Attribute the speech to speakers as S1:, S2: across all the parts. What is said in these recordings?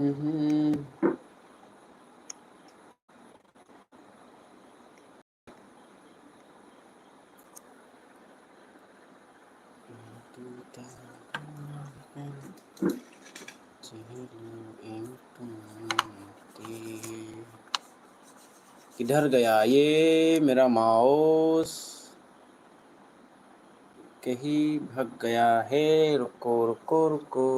S1: किधर गया ये मेरा माउस कहीं भाग गया है रुको रुको रुको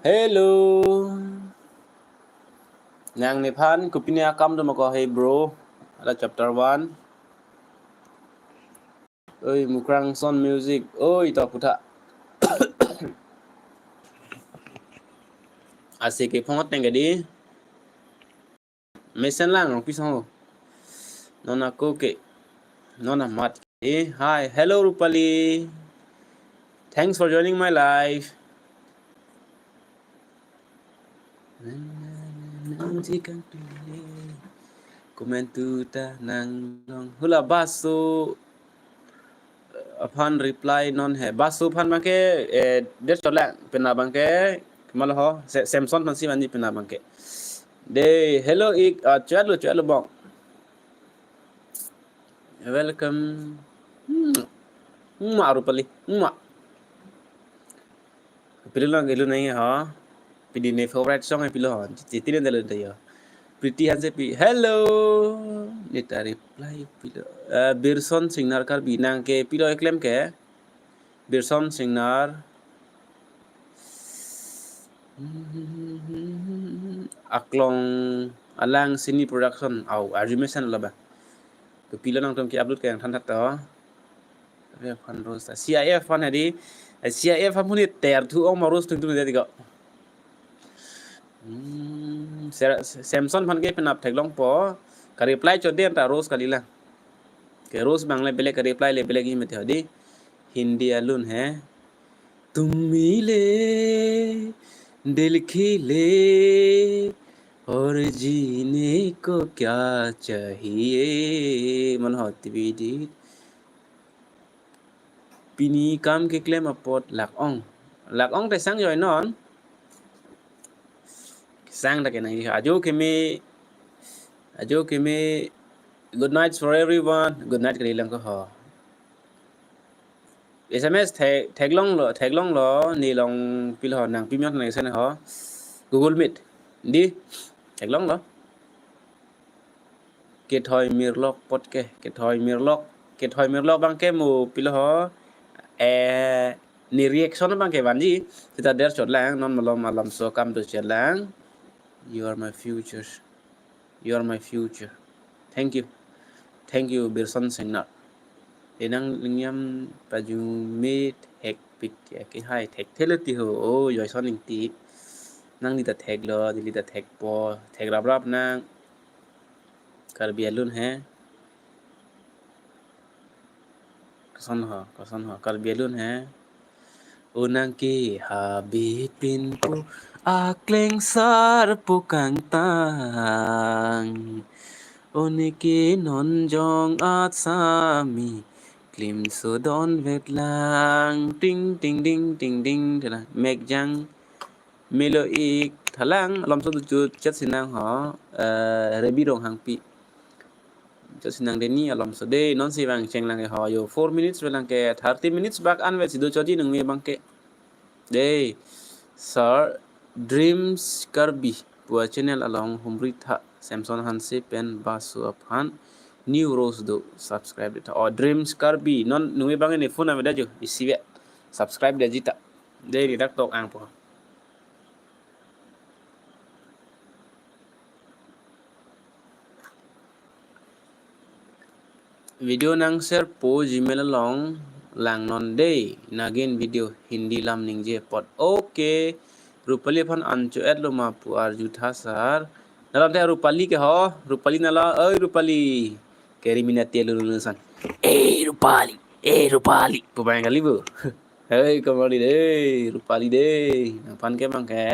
S1: hello Nang Nephan Kupinia come to Mako hey bro là chapter 1 ơi Mukrang son music ơi tao phụ thạ asik cái phong tên cái đi mấy sen lang cái sao nona cô kệ nona mat hi hello Rupali thanks for joining my live comment tu ta nang long hula baso upon reply non hai baso phan bang ke det chola pena bang ke mal ho samsung phan si mani pena bang ke de hello ik chalo bong welcome ma Rupali ma pilih lang gelu nahi ha pilih ne favorite song hai pilih ha titine dalo dayo pretty hanse pi hello nita reply pilih Birson Singnar kar binang ke pilih claim ke Birson Singnar aklong alang sini production au animation laba to pilih nang tom ki upload ke yang than that to re fan rosa CIF fan hari CIF fan puni ter thu ong marus tung tung jadi kok Samsung fan ke penap thek long po ka reply cho den ta rose kalila ke rose bangle bele ka reply le bele gi mete hodi hindi alun hai तुम मिले दिल खिले और जीने को क्या चाहिए मन होती विधि pini kam ke claim apot lak ong te sang yoi non sang ta ke nai ajo ke me good night for everyone good night kali lang ko ho SMS tag long lo ni long pil ho nang pimyot nang sen ho Google Meet đi tag long lo ke thoi mirlok pot ke thoi mirlok bang ke mu pil ho ni reaction bang ke ban ji kita der chot lang non malam so come to chat lang you are my future thank you Birson Singnar enang lingyam paju meet hack pic cái hai tag teleti ho oh yoi son ning ti nang ni ta tag lo di ta tag po tag rap nang kar bia lun hai kason ho kar bia lun hai unang ki habit pin pu akleng sar pu kang tang onike non jong at sami klim so don vet lang ting ting ding ting ding thela mek jang melo ik thalang lom so chu chat sinang ho rebi rong hang pi chat sinang deni alom so de non si bang cheng lang ho yo 4 minutes velang ke 30 minutes back an vet sido chodi nang me bang ke de sir dreams karbi pua channel along humri tha Samsung hanse pen basu aphan new rose do subscribe it or dreams karbi non nungi bang ni phone ameda jo isiwe subscribe de jita de ni dak tok ang po video nang share po gmail along lang non de nagin video hindi lam ning je pot okay Rupali phan ancho et lo ma pu arju thasar nalam te Rupali ke ho Rupali nala oi Rupali keri minati lulusan Rupali pemain kali bu hei kembali deh Rupali deh pan ke bang ke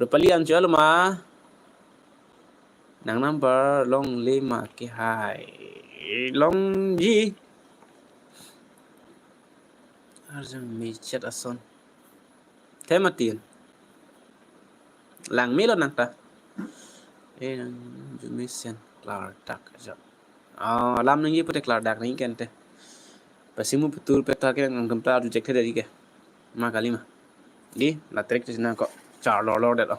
S1: Rupali ancho lo ma nang number long 5 ke hai long ji Arjun mi chat ason thế mà tiền làng mi lo nang ta e nang jumi sen klar tak aja lam nang ye pute klar dak nang kente pasimu betul peta ke nang gempa du jek dari ke ma kalima di la trek tina ko char lo det lo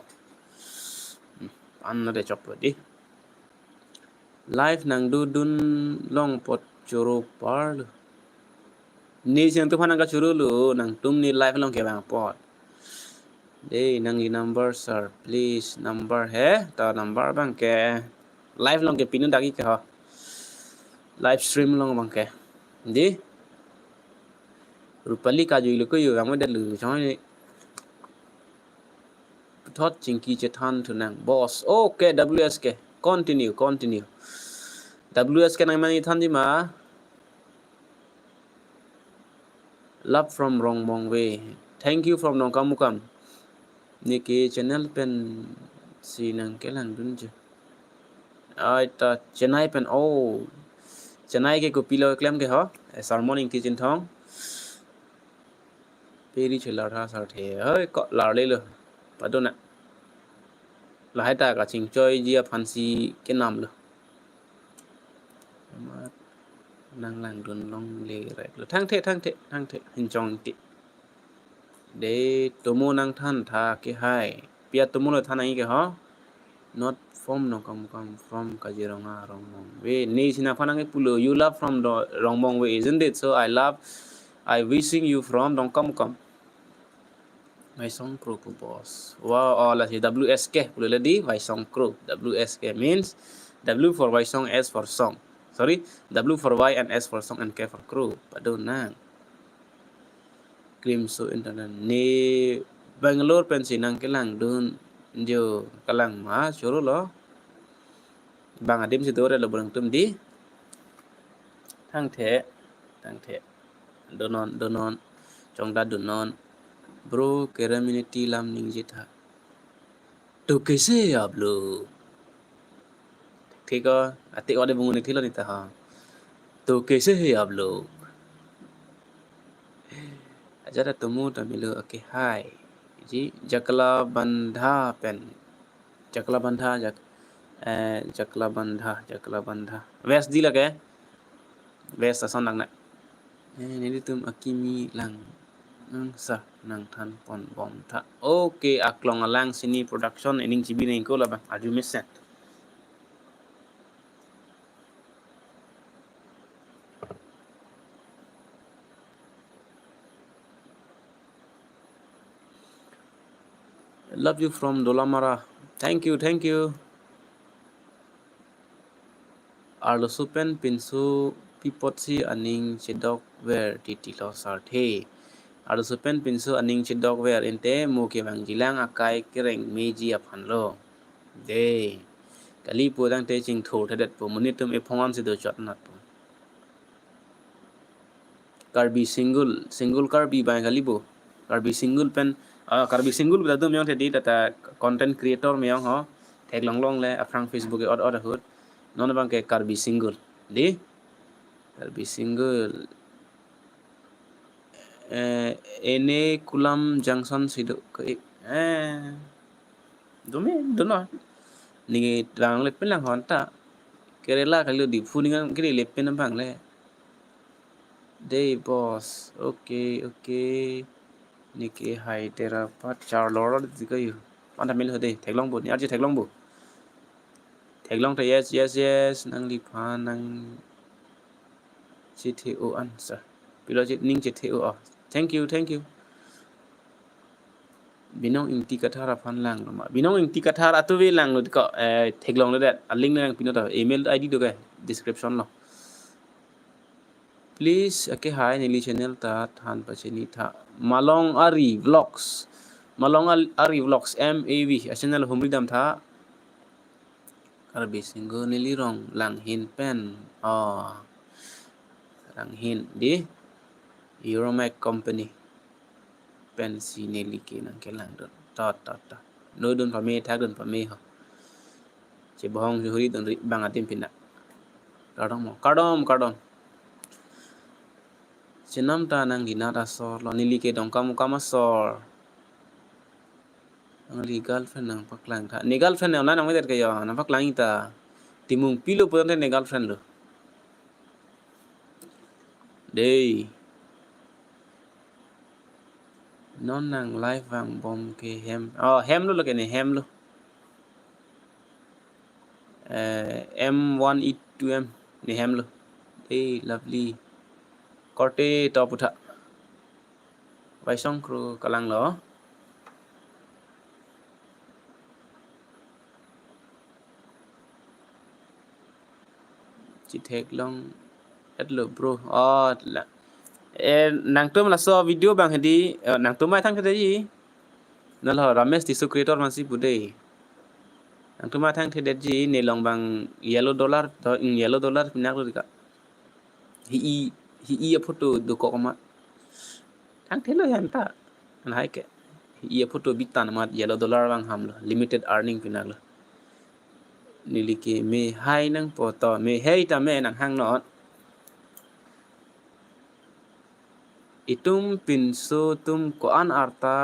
S1: an na de chop di live nang du dun long pot churu par ni siang tu phana ka churu lu nang tum ni live long ke bang pot de nang ni number sir please number he ta number bang ke live long ke pinu dagi ke ha live stream long bang ke di rupali ka ju lu ko yu bang de lu choi thot chinki che than tu nang boss okay wsk continue wsk nang mani than di ma love from wrong mong way thank you from nong kamukam ni ke channel pen si nang ke lang dun je ai ta chennai pen chennai ke ko pilo klem ke ho morning ki chin thong peri chela ra sa the ơi có lar le lo padona la hai ta ka ching choi ji fancy ke nam lo nang lang dun long le rek lo thang the hin chong ti de tomo nang than tha ke hai pia tomo lo than ai ke ho not from no come from Kaziranga Rongmong way ni sina phanang pulo you love from the Rongmong way isn't it so I wishing you from dong come my song crew ku boss wow all as WSK pulo ladi my song crew WSK means W for my song S for song sorry W for Y and S for song and K for crew padona cream so internet ni Bangalore pensinang kelang dun jo kalang ma churu lo bang adim situ ada lo berang tum di thang the donon trong da donon bro community lam ning jitha to kaise आप लोग ठीक है आते वाले बंगुनी थी लो नहीं था तो कैसे है आप लोग अजरा तुमु तमिलो ओके हाय जी जकला बंधा पेन जकला बंधा जकला बंधा वैस दी लगे वैस असन लगना ini tum akimi lang nang sa nang than pon bom tha okay aklong alang sini production ening chibi nei ko la ba aju missen love you from Dolamara thank you arlo supen pinsu pipotsi aning chedok wer titi lo sarthe arlo supen pinsu aning chedok wer ente mo ke bang jilang akai kereng meji aphan lo de kali podang te ching tho thadet po munitum e phongam se do chot nat po karbi single karbi bang kali bo karbi single pen karbi single bila dum yang te data content creator me yang ho thek long le afrang Facebook e od hut non bang ke karbi single di karbi single ene kulam junction sido ke dono ni lang le pen lang hon ta kerela kali di funingan kiri le pen bang le day boss okay niki hai tera pat char lor dikai anta mil hode theklong bu ni arji theklong bu theklong ta yes nang li pha nang CTO answer pilojit ning CTO thank you binong inti kathara phan lang ma binong inti kathara to we lang ko theklong le that link nang pinota email ID do ga description lo please okay hi nili channel ta than pacheni tha malong ari vlogs MAV channel humri dam tha karbi singo nili rong lang hin pen lang hin di Euromac company pen si nili ke nang ke lang don ta no don pa me tha don pa me ho che bohong huri don bang atim pinna kadom Senam ta nang di nada sor lo nili ke dong kamu kama sor ang li girlfriend nang paklang tha ni girlfriend na nang medet ke yo nang paklang ita timung pilo pun ni girlfriend lo dei non nang live vang bom ke hem lo ke ni hem lo M1E2M ni hem lo dei lovely korte top utha vai song kru kalang lo chỉ thèk long at lo bro là nang tum la so video bang hedi nang tum mai thang ke ji na lo ramesh ti creator man si bude nang tum mai thang the ji ne long bang yellow dollar to yellow dollar pinak lo ka hi photo do ko ma thang the lo yan ta na hai ke hi photo bitan ma yellow dollar bang ham lo limited earning pinak lo nilike me hai nang po to me hei ta me nang hang no itum pinso tum ko an arta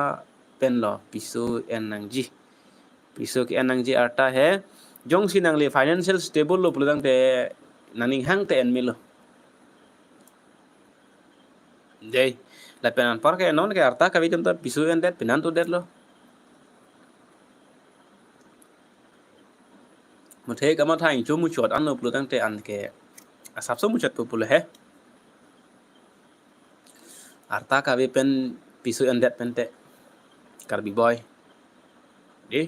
S1: pen lo piso en nang ji piso ke en nang ji arta he jong si nang le financial stable lo pulang te naning hang te en milo dei la penan par ke non ke arta ka vitum ta piso en det penan to det lo mo the ka ma thain chu mu chot an lo pulang te an ke asap so mu chat pu pul he arta ka vi pen piso en det pen te karbi boy đi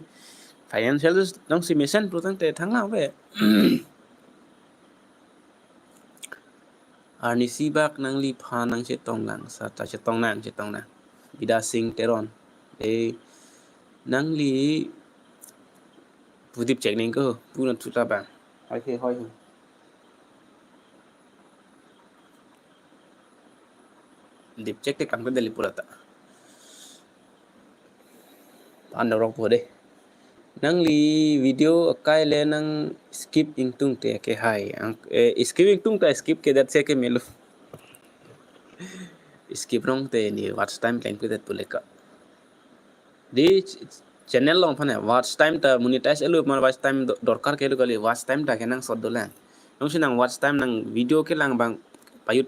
S1: financial dong si mission pulang te thang nào về Arni sibak nang li pha nang che tong lang sa ta che tong nang bida sing teron e nang li pudip check ning ko puna tuta bang hai ke hoi dip check te kam ko deli pulata an rong po de nang li video kai le nang skip ing tung te ke hai skip ing tung ta skip ke dat se ke melu skip rong te ni watch time length ke dat puleka di channel long phane watch time ta monetize elu man watch time dorkar ke lu kali watch time ta ke nang sod dolan nong sinang watch time nang video ke lang bang payut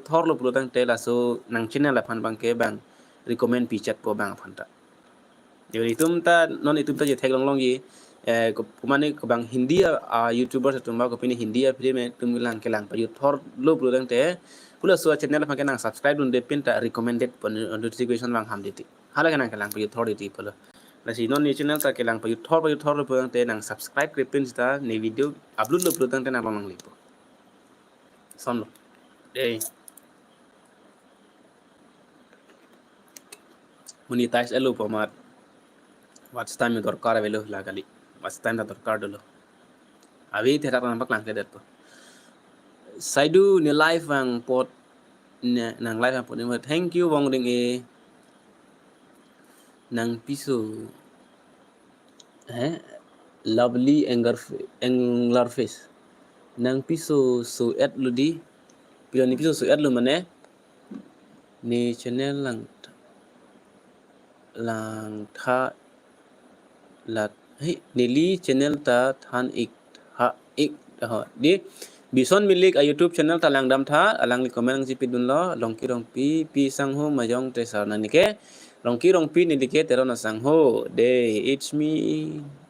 S1: thor lo pulutang te la so nang channel la phan bang ke bang recommend pi chat po bang phan ta yo itum ta non itum ta je thek long long yi ko mane ko bang hindi youtuber sa tumba ko pini hindi film me tum lang ke lang payut thor lo pulutang te pula so channel phan ke nang subscribe dun de pin ta recommended notification bang ham diti hala ke nang ke lang payut thor diti pula la si non ni channel ta ke lang payut thor lo pulutang te nang subscribe ke pin ta ne video upload lo pulutang te nang mang lipo son lo dei monetize elu pomat watch time me dorkar velo la gali watch time ta dorkar dolo avi te ta nampak lang det po saidu ni live ang pot nang live ang pot ni thank you wong ding e nang piso lovely angler fish nang piso so at ludi pilo ni piso so at lu mane ni channel lang tha lat hey nili channel ta than ik ha ik ha di bison milik a youtube channel ta lang dam tha alang li comment ji pidun lo longki rong pi sang ho mayong te sa na ni ke longki rong pi ni dike te ron sang ho de it's me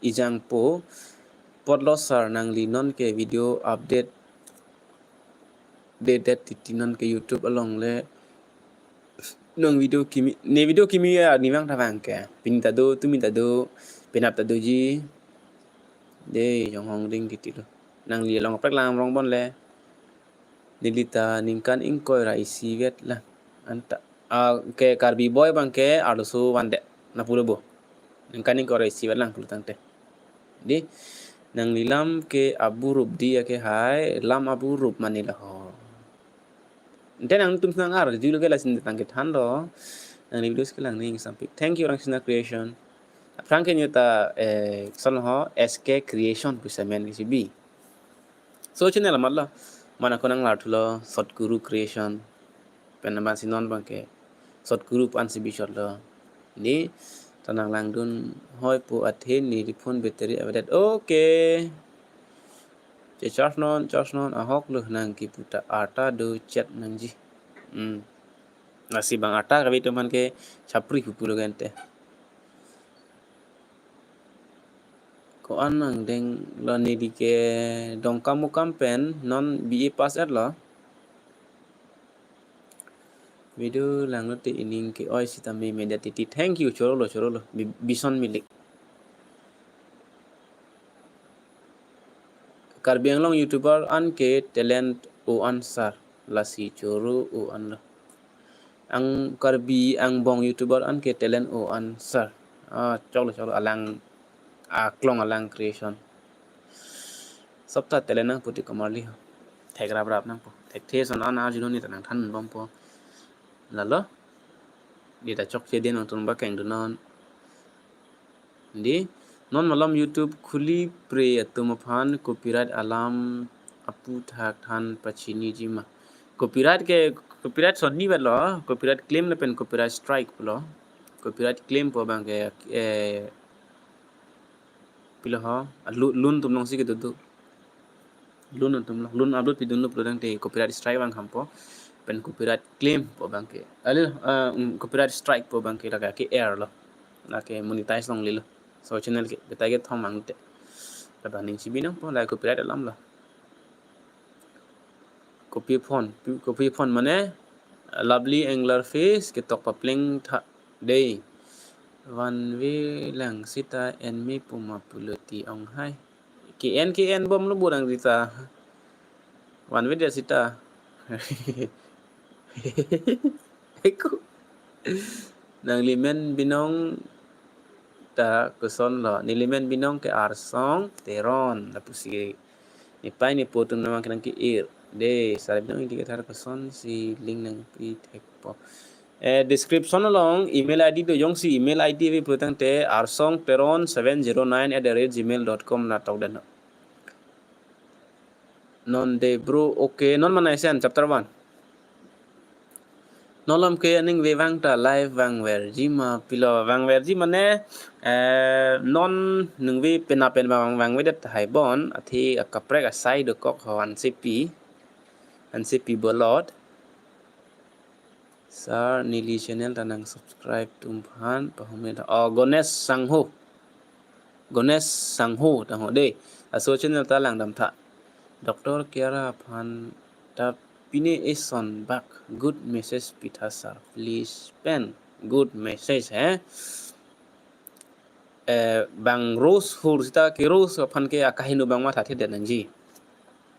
S1: ijang po pot lo sar nang li non ke video update de det titinon ke youtube along le nong video kimi ya ni mang tawang ke pinta do tu minta do penap ta do ji de yong hong ding kiti lo nang li long prak lang rong bon le nilita ningkan ingkoi ra isi vet la anta ke karbi boy bang ke alusu wande na pulo bo ningkan ingkoi ra isi vet lang pulutang te di nang lilam ke abu rup dia ke hai lam abu rup manila ho then ang tum nang ar julo ke la sin tang ke thando nang videos ke lang ning sampai thank you rang sina creation franke nyota son ho sk creation bisa men ki bi so channel malla mana ko nang lartulo satguru creation penaban sinon bangke short group an sibi short lo ni tanang lang dun hoi pu athin ni phone battery abadet okay che charge non ahok lu nang ki puta ata do chat nang ji nasi bang ata kabi teman ke chapri pupulo gente ko anang deng lo ni di ke dong kamu kampen non bi pas at lo video lang lo te ining ke oi sitami media titi thank you choro lo bison milik Karbiang long YouTuber an ke talent o ansar lasi choro o an ang karbi ang bong YouTuber an ke talent o ansar cholo alang klong alang creation sabta talent nang puti kamarli thek rap nang po thek the son an arjun ni tanang than bom po lalo di ta chok che den tun ba keng du non di non malam YouTube khuli pre atumaphan copyright alam apu thak than pachini jima copyright son ni lo copyright claim na pen copyright strike lo copyright claim po bang ke pilo ha lun tum nong si ke du lun tum lun upload pi dun pro dang te copyright strike bang hampo pen copyright claim po bang ke copyright strike po bang ke laga ke air lo la ke monetize long le lo so channel ke betai ke thong mang te ta baning si binang po la copyright alam la copy phone mane lovely angler fish ke tok papling tha day one way lang sita en mi puma puloti ong hai kn bom lu burang rita one way dia sita Eko nang limen binong ta kuson lo ni limen binong ke arsong teron la pusi ni pai ni potun namang kenang ki ir de sarap binong hindi ka kuson si link nang pi tek po description along email id do yong si email id vi putang te arsong teron 709@gmail.com na tawag dan non de bro okay non manai sen chapter 1 nolom ke aning ve wang ta live wang verji ma pilo wang verji mane non nung vi pena pen wang ve det hai bon athi akaprek asai do kok han cp bolot sar nili channel tanang subscribe tumphan pahume Gonesh Sangho tang ho de aso channel ta lang dam tha Dr. Kiara Phan ta pine eson bak good message pitha sir please pen good message bang rose hur sita ke rose phan ke akahinu bang ma tha the den ji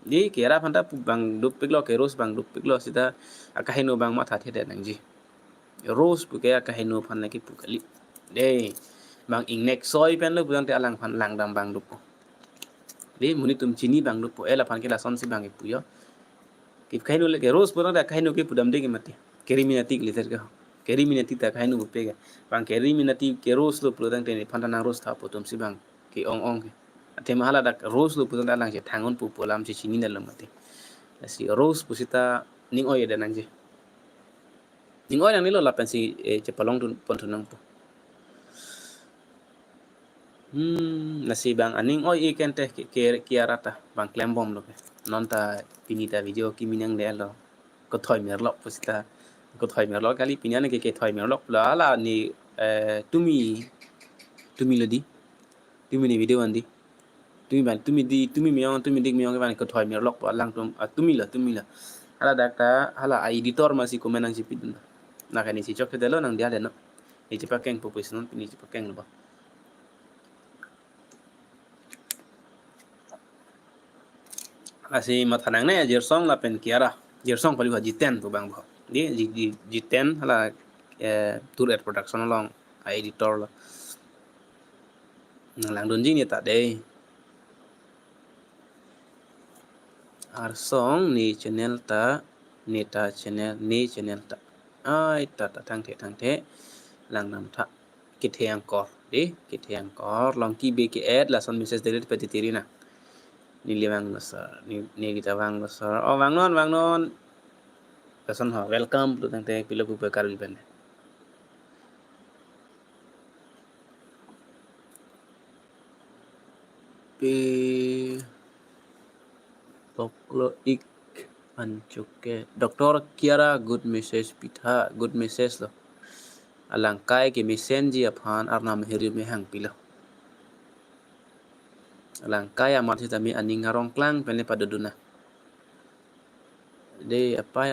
S1: di Kiara Phan ta bang dup piglo ke rose bang dup piglo sita akahinu bang ma tha the den ji rose pu ke akahinu phan ki pukali de bang ingnek soy pen lo bang te alang phan lang dam bang dup de muni tum chini bang dup ela phan ke la son si bang e puyo kip kainu le ke rose pura da kainu ke pudam de ke mati keriminati glitter ka keriminati ta kainu pega bang keriminati ke rose lo pura dang te phanta nang rose tha potom si bang ke ong ke te mahala da rose lo pura da lang je thangon pu polam si chini na mati si rose pusita ning oye da nang je ning oye nang ni lo la pensi che palong tun pon tunang po nasi bang aning oye ken te ke kiarata bang klembom lo ke non ta pinita video kiminang de lo ko thoi mer lok pusita ko thoi mer lok kali pinyane ke thoi mer lok la ni tumi lodi tumi ni video andi tumi dik miong ban ko thoi mer lok pa lang tumi la hala dakta hala editor masih komenang si pidun na kani si chok de lo nang dia de no e chipa keng population pini chipa keng lo asi mathanang ne jersong la pen kiara jersong pali jiten to bang bho di jiten hala tour production long editor la lang don jing ni ta de arsong ni channel ta ni channel ta ai ta thang the lang nam tha kithiang kor long ki be ke ad la son message de peti tirina ni liwang sir ni kita wang sir wang non kasan ha welcome tu tang te pila pupe karbi pen pe toklo ik anchuke doktor kiara good message pitha good message lo alangkai ke messenger aphan arna meheri me hang pila alangkai amat hita mi aning ngarong klang pene paduduna de apai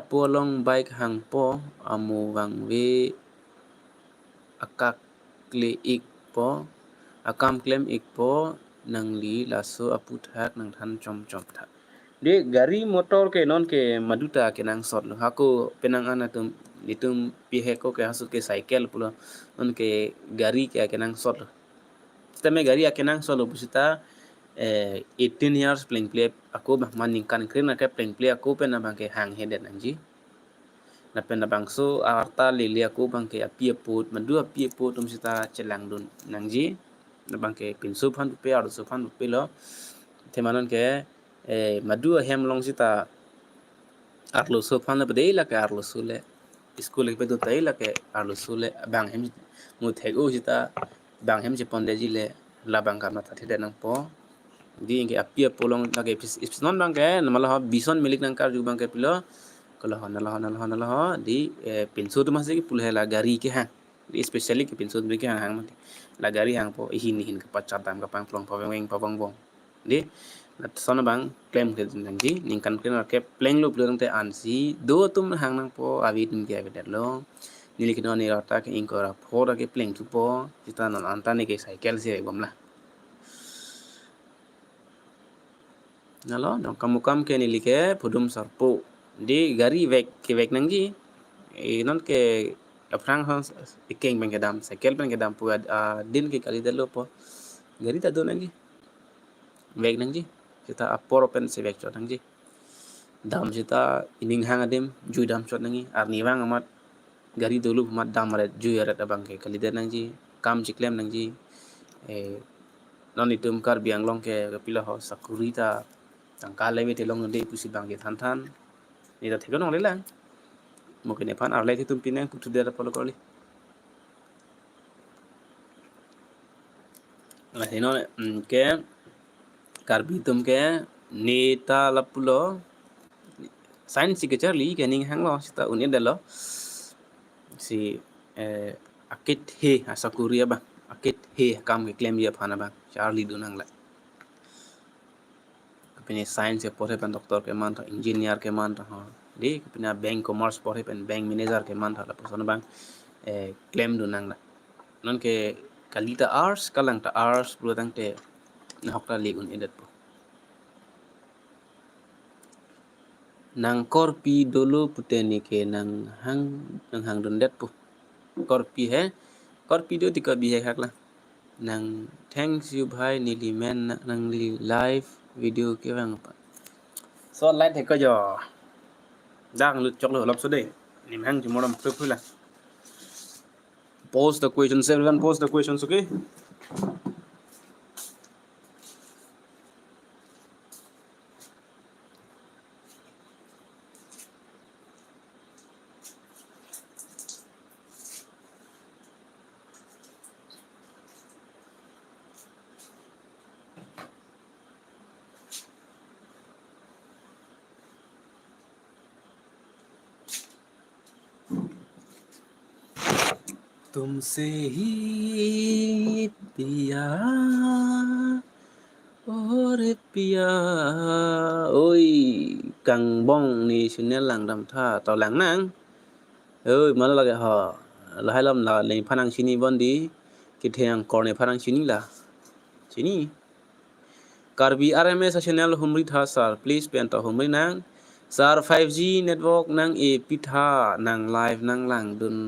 S1: apolong baik hang po amu wang we akak kle ik po akam klem ik po nang li laso aputhak nang than chom chom tha de gari motor ke non ke maduta ke nang sot lo hako penang ana tum itum pihe ko ke hasu ke cycle pulo non ke gari ke nang sot lo tame gari ke nang sot lo busita 18 years playing play ako bah maning kan kren ke playing play ako pe na bang ke hang head nanji na pen na bang so arta lili aku bang ke api put madu api put tum sita celang dun nangji na bang ke pinsu phan pe ar so phan pe lo themanon ke madu hem long sita arlo so phan pe dei la ke arlo sule school ke do tai la ke arlo sule bang hem mu thego sita bang hem je ponde ji le la bang ka na ta thede nang po di ke api polong la ke non bang ke na mala bison milik nang kar ju bang ke pilo kalau nalaha di pinsu tu masih pulih la gari ke hang di especially ke pinsu tu ke hang la gari hang po ihin ke pacat tam ke pang plong paweng pawang bong di na sana bang claim ke nanti ningkan ke pleng lu belum te ansi do tum hang nang po awi tum ke awi lo nili ke ni rata ke ingkora phora ke pleng tu po kita non antane ke cycle se bom la nalo dong kamu kam ke nili ke pudum sarpo di gari vek nangji non ke aprang hans ikeng bang kedam cycle bang kedam pu din ke kali dalo po gari ta do nangji vek nangji kita apor open se vek chot nangji dam kita ining hang adem ju dam chot nangi arni wang amat gari dulu mat dam ret ju ret abang ke kali dan nangji kam chiklem nangji non itum kar biang long ke pila ho sakurita tangkale me telong de pusi bang ke than ni ta theko nong le lang mungkin epan arlai itu pinang putu dia polo kali nah ini ke karbitum ke neta lapulo sains ke charli ke ning hang lo sita unin dalo si akit he asakuria ba akit he kam ke claim dia phana ba charli dunang la kapini sains ke pore pan doktor ke man engineer ke man ha di kapina bank commerce pore pen bank manager ke man la person bang claim dunang la non ke kalita hours kalang ta hours bro tang te na hokta ligun edat po nang korpi dulu puteni ke nang hang dundet po korpi he korpi do tika bihe hak la nang thanks you bhai nili men nang li live video ke bang pa so light he ko jo dang lu chok lo lop so de nim hang ji modam pe phula post the questions everyone post the questions okay तुमसे ही पिया और पिया oi kang bong ni channel lang dam tha to lang nang ơi mà là cái họ là hai lâm là lên phan ang chini bondi cái thang corner phan ang chini là chini karbi rms channel humri tha sir please pen to humri nang sir 5G network nang e pitha nang live nang lang dun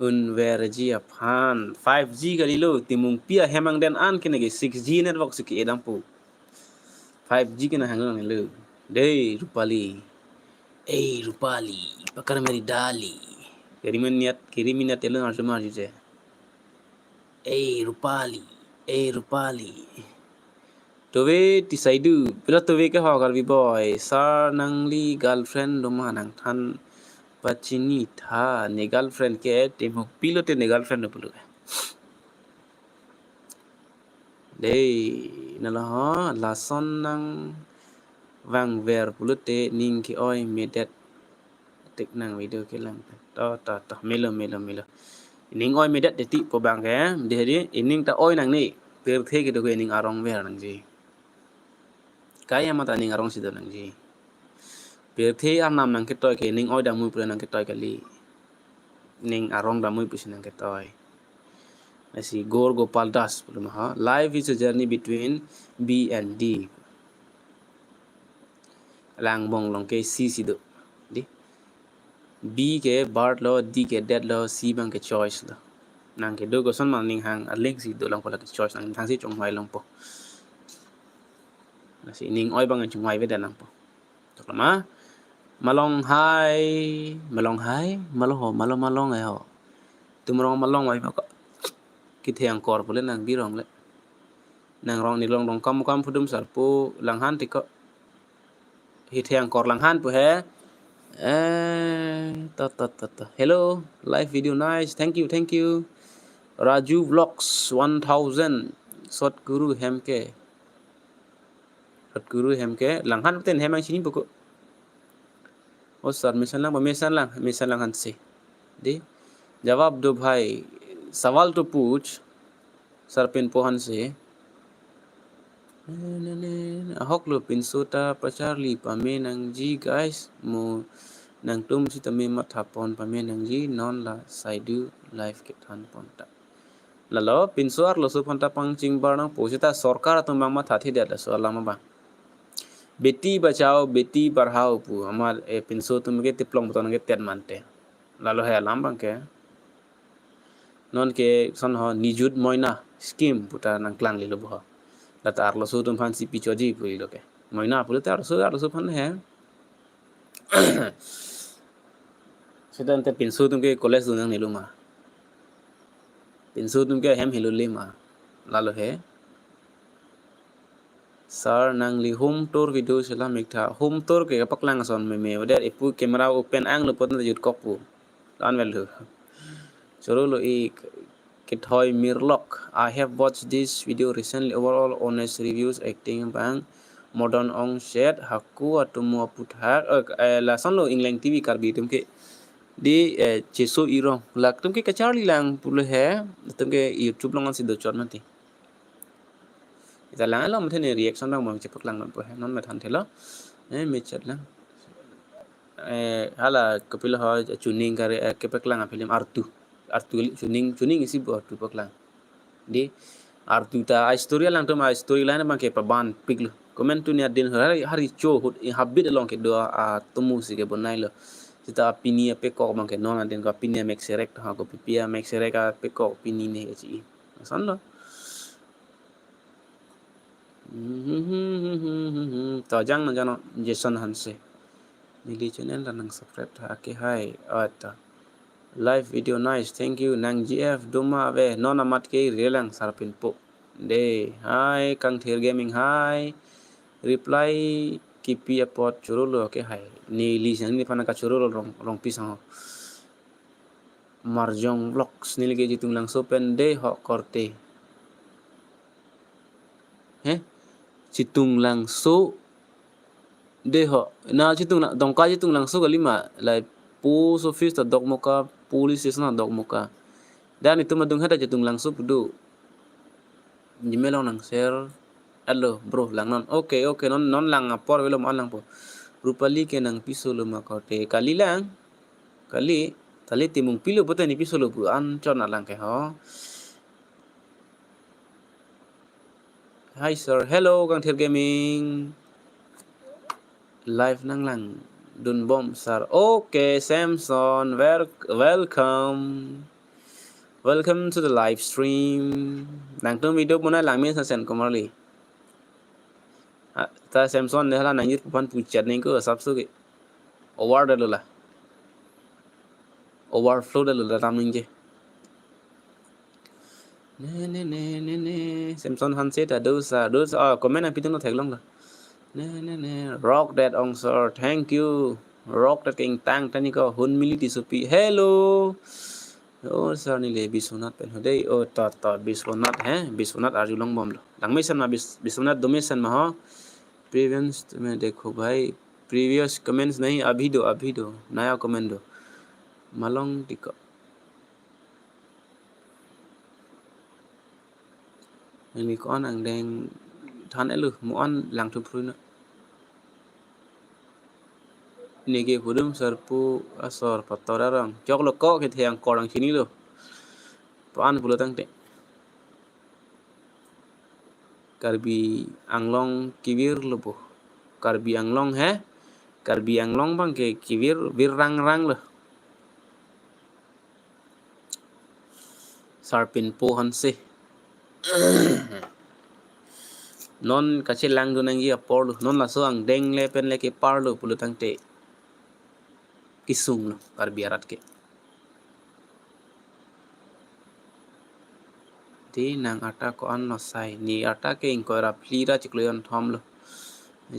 S1: un verji aphan 5G kali lo timung pia hemang den an kene ge 6G network siki edam pu 5G kena hangang lo dei rupali pakar meri dali kiriminat elo arjuma juje rupali Towe tisaidu pila towe ke ho kalbi boy sar nang li girlfriend doma nang than pachini tha ne girlfriend ke temo pilote ne girlfriend no pulu dei nala ha la son nang vang ver pulute ning ki oi medet tek nang video ke lang ta melo ning oi medet de ti po bang ke de di ning ta oi nang ni per the ke do ke ning arong ver nang ji kaya mata ning arong si do nang ji per the anam nang ke toy ke ning oi da mu pu nang ke toy kali ning arong da mu pu nang ke toy asi Gor Gopal Das ha life is a journey between B and D lang bong long ke C si do di B ke Bart lo D ke dead lo C bang ke choice lo nang ke do go son man ning hang a link si do lang ko la ke choice nang thang si chong mai long po asi ning oi bang chong mai ve da nang po to ma malong hai malong ai ho tumrong malong ai ko ki thang kor pole nang bi rong le nang rong ni long kam phudum sar po lang han ti ko hi thang kor lang han po he ta hello live video nice thank you Raju Vlogs 1000 Satguru Hemke lang han ten hemang sini poko oh sir misan lang han se de jawab do bhai सवाल तो पूछ sir pin पोहन से hoklo pin sota pacharli pame nang ji guys mo nang tum si tame mathapon pame nang ji non la saidu live ke than ponta lalo pin so ar lo so ponta pang ching barnang posita sarkar tum bang mathathi de la so lama ba Beti बचाओ बेटी पढ़ाओ पु हमार ए pin so tum ge tiplong boton ge tet mante lalo he alam bang ke non ke son ho nijut moina scheme puta nang klang li lo bo data arlo so tum fan si pichoji pu lo ke moina pu ta arlo so fan he sedan te pinsu tum ke college nang ni lo ma pinsu tum ke hem hilu le ma lalo he sir nang li home tour video sela mikta home tour ke paklang son me wada ipu camera open ang lo pot na jut kopu dan wel choro lo ik Kitoy Mirlock. I have watched this video recently. Overall honest reviews acting bang modern ong shed haku atumu puthar la son lo England TV karbi tumke di cheso irong lak tumke kachari lang pule hai tumke YouTube longan si do chot mati ita lang lo mthene reaction bang mong chepok lang po non ma than thelo me chat lang hala kapil ho tuning kare kepek lang film artu tuning isi bo artu pok lang di artu ta historia lang to ma story line bang ke paban piglo comment tu ni adin hari cho habit long ke do tumu si ke bonai lo kita pini pe ko bang ke non adin ko pini mek serek ha ko pipia mek serek ka pe ko pini ne chi san lo to jang na jano Jason Hanse nili channel la nang subscribe tha ke hai ata live video nice thank you nang gf doma ve non amat ke relang sarpin po de hi kang ther gaming hi reply kipi apot churulo ke hai ni li sang ni pana ka churulo rong pisang marjong vlogs nili ke jitung lang so pen de ho korte chitung lang so de ho na chitung na dongka chitung lang so kalima lai post office ta dok moka police station ta dok moka dan itu madung hada chitung lang so pudu jimelong nang share hello bro lang non okay non lang por velo mal lang po rupali ke nang pisolo makote kali lang kali tali timung pilo boten ni pisolo pu an chon lang ke ho hi sir hello kang ther gaming live nang lang dun bom sir okay Samson welcome to the live stream nang tum video mona lang men sen komarli ta Samson ne hala nang yit pan pu chat ning ko sab su ke overflow da la tam ning je nè Samson Hanset à đâu comment anh pitun nó thèm lắm rồi nè rock that answer thank you rock that king tang tani ko hun militi supi hello sir ni le bisonat pen hodei ta bisonat bisonat arju long bom lo lang mission ma bisonat donation ma ho previous में देखो भाई previous comments नहीं अभी दो नया comment दो malong tika mình có anh đang than ấy luôn muốn ăn lang thu pru nữa nege hudum sarpu asor patora rang chok lo ko ke thiang ko rang chini lo pan pulo tang te karbi anglong kibir lo bo karbi anglong karbi anglong bang ke kibir bir rang rang lo sarpin po han se non kache lang do nangi apor lo non la so ang deng le pen le ke par lo pulo tang te kisung lo karbi arat ke ti nang ata ko an no sai ni ata ke in ko ra plira chikloyon thom lo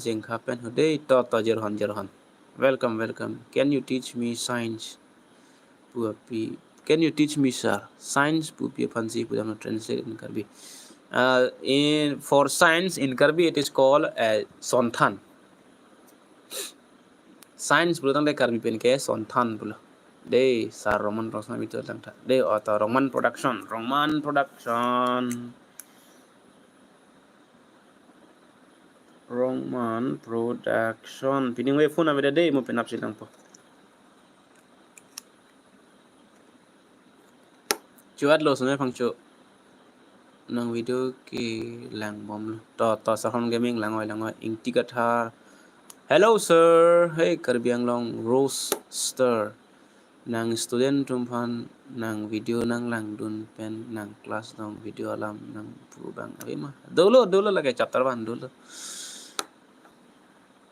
S1: jeng khapen hodei to jerhon welcome can you teach me science puapi can you teach me sir science pupi fancy pudam translate in karbi in for science in karbi it is called sonthan science pudam de karbi pen ke sonthan pulo de sar roman rosna bitur tangta de auto roman production pining we phone aveda de mo penap silang po chuat lo sune phangcho nang video ke lang bom to sahon gaming langoi intikatha hello sir hey karbiang long roaster nang student tumpan nang video nang lang dun pen nang class nang video alam nang purubang abima dolo lage chapter 1 dolo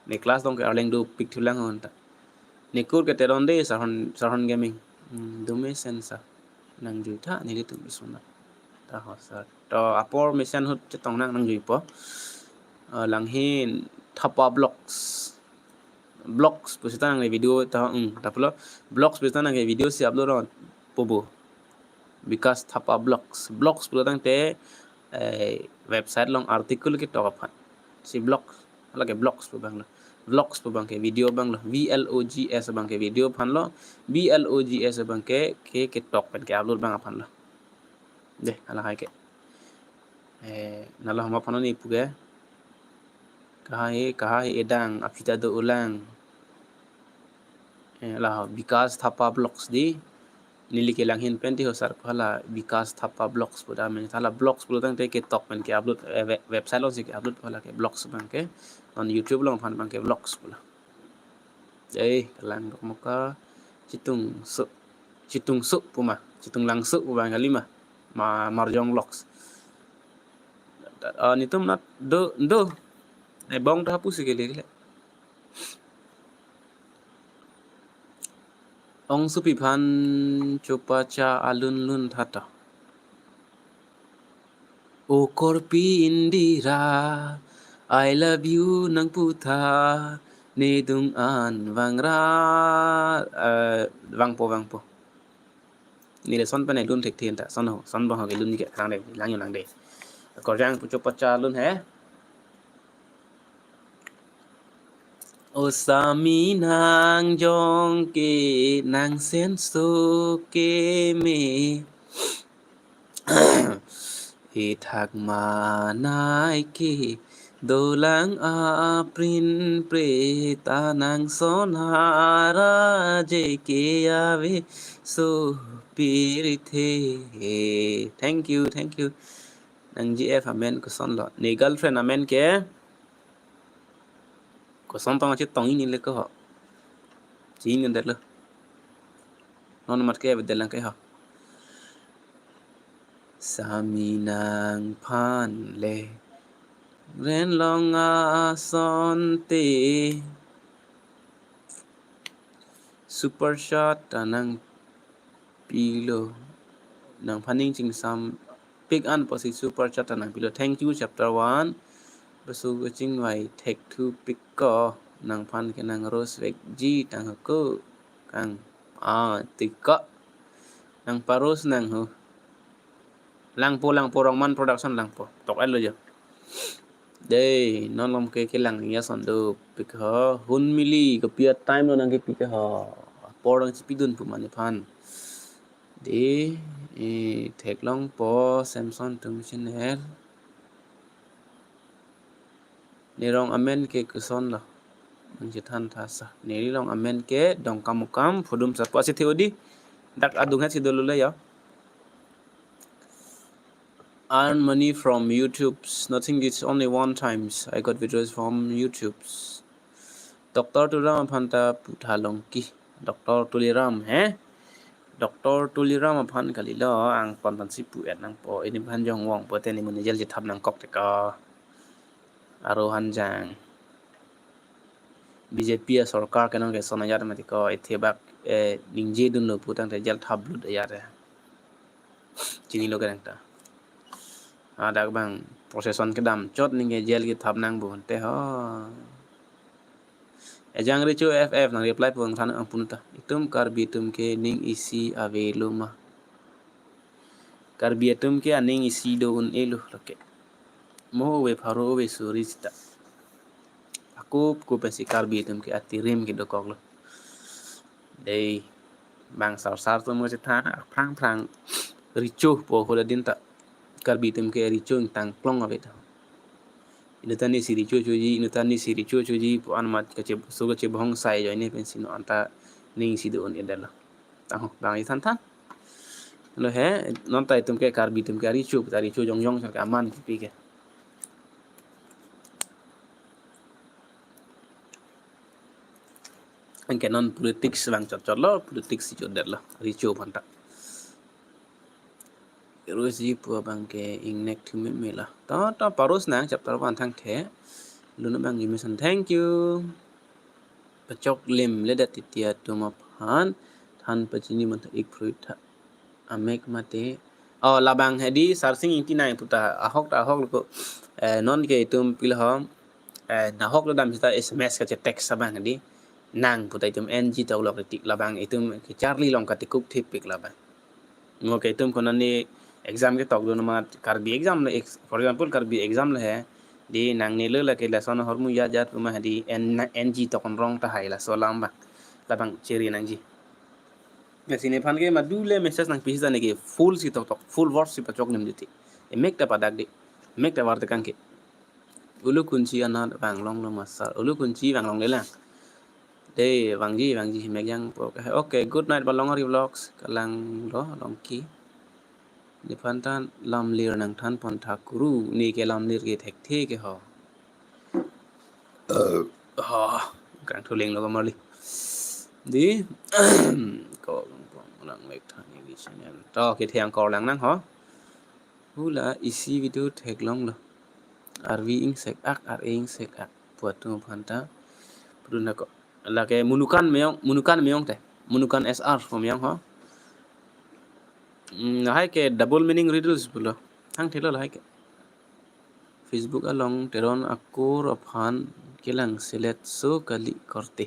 S1: ne class dong ke arleng do picture lang on ta ne kur ke teron de sahon gaming dume sensa nang juta ni litu bisuna ta hosa to apor mission hut tong nang jui po lang hin thapa blocks pusita nang video ta taplo blocks pusita nang video si upload on pobo because thapa blocks pulo tang te website long article ke to aphan si blocks lage blocks pu bang vlogs pu bang ke video bang lo vlogs bang ke video phan lo blogs bang ke tok pen ke upload bang aphan lo de ala hai ke nalo hama phano ni puge kaha he edang apita do ulang la because thapa blocks di nili ke lang hin penti ho sar phala because thapa blocks puda men thala blocks pulo tang te ke tok pen ke upload website lo si ke upload phala ke blogs bang ke on youtube long phan bang ke vlogs pula ei lang dok moka citung su puma citung lang su bang kalima marjong vlogs nitum nat do bong ta pu sikele le ong su piphan chopa cha alun lun thata o korpi indira I love you nang putha ne dung an wangra wangpo ni le son pa này luôn thịt thiên ta son bao cái luôn như cái thằng này lang để có rang cho pacha luôn hả o sami nang jong ke nang sen so ke me he thak ma nai ke dolang aprin preta nang son hara je ke ave so pirthe thank you nang gf amen ko son lo ni girlfriend amen ke ko son pa chi tong ni le ko ho chi ni der lo non mat ke bedel lang ke ho sami nang phan le ren long a son te super shot anang pilo nang phaning ching sam pick an posi super chat nang pilo thank you chapter 1 basu gaching wai take 2 pick ko nang pan ke nang rose vek ji tang ko kang tika nang parus nang hu lang po rong man production lang po tok ai lo jo đây non lom ke lang ya son do pick ho hun mili ko pia time lo nang ke pick ho por dang spidun pu man pan de thek long po samsung tum channel ni rong amen ke kuson lo ang jitan thasa ni rong amen ke dong kamukam phudum sa pa si theodi dak adung ha si dolula ya earn money from YouTube's nothing it's only one times I got videos from YouTube's Dr. Tuliram phanta puthalong ki Dr. Tuliram he Dr. Tuliram phan kalilo ang pantan si pu et nang po ini phan jong wong po te ni mun jel ji thap nang kok te ka aro han jang BJP सरकार के नंगे सोना यार में को इथे बाक निंजे दुन लो पुतंग ते जल थाब लुट यार चिनी लो करंता दाक बांग प्रोसेसन के दाम चोट निंगे जेल के थाब नंग बुन ते हो एजांग रिचो एफएफ नंग रिप्लाई पुंग थान अपुनता इतुम कर बी तुम के निंग इसी अवेलुमा कर बी तुम के निंग इसी दो उन एलु लके mo we pharo we surista aku pesi kar bi tum ke atirim ki do kok lo dei bang sar tu mo se thana phang richu po ko din ta kar bi tum ke richu tang plong ave ta inu tani si richu chuji inu tani si richu chuji po an mat ke che so che bhong sai jo ni pensin anta ning si do on edala ta ho bang i than lo he non ta tum ke kar bi tum ke richu jong sa ka man pi ke angke non politics bang chot lo politics si chodar lo richu phanta Rosi pua bang ke ingnek thume mela ta paros nang chapter 1 thang the luna bang mission thank you pachok lim leda titia tuma phan than pachini man ek fruit amek mate labang hedi sarsing 89 puta ahok ko non ke tum pilhom na hok lo dam sita sms ka text sabang di nang puta itum ng tawlok tik labang itum ke charlie long ka tikuk tipik labang ngoke itum konani exam के तक दोनों मार कर भी exam ले for example कर भी exam ले है di nang nilo la ke la sono hormu ya jat rumah di ng to kon rong ta hai la so lamba la bang ceri nang ji ya sine phan ke madule message nang pisa ne ke full si to full words si pachok nim diti e mek ta padak di mek ta war ta kan ke ulu kunci ana bang long lo masar ulu kunci bang long le la de bang ji mek yang okay good night balong vlogs kalang lo long ki di pantan lam lir nang than pon thakuru ni ke lam lir ke thek the ke ho kan thuling lo kamali di ko lang mek thang ni channel to ke thiang ko lang nang ho hula isi video thek long lo rv ing sek ak ar ing sek ak puat tu phanta pruna ko la ke munukan meong te munukan sr from yang ho hai ke double meaning riddles bulo hang thelo hai ke Facebook along teron akur aphan kelang select so kali korte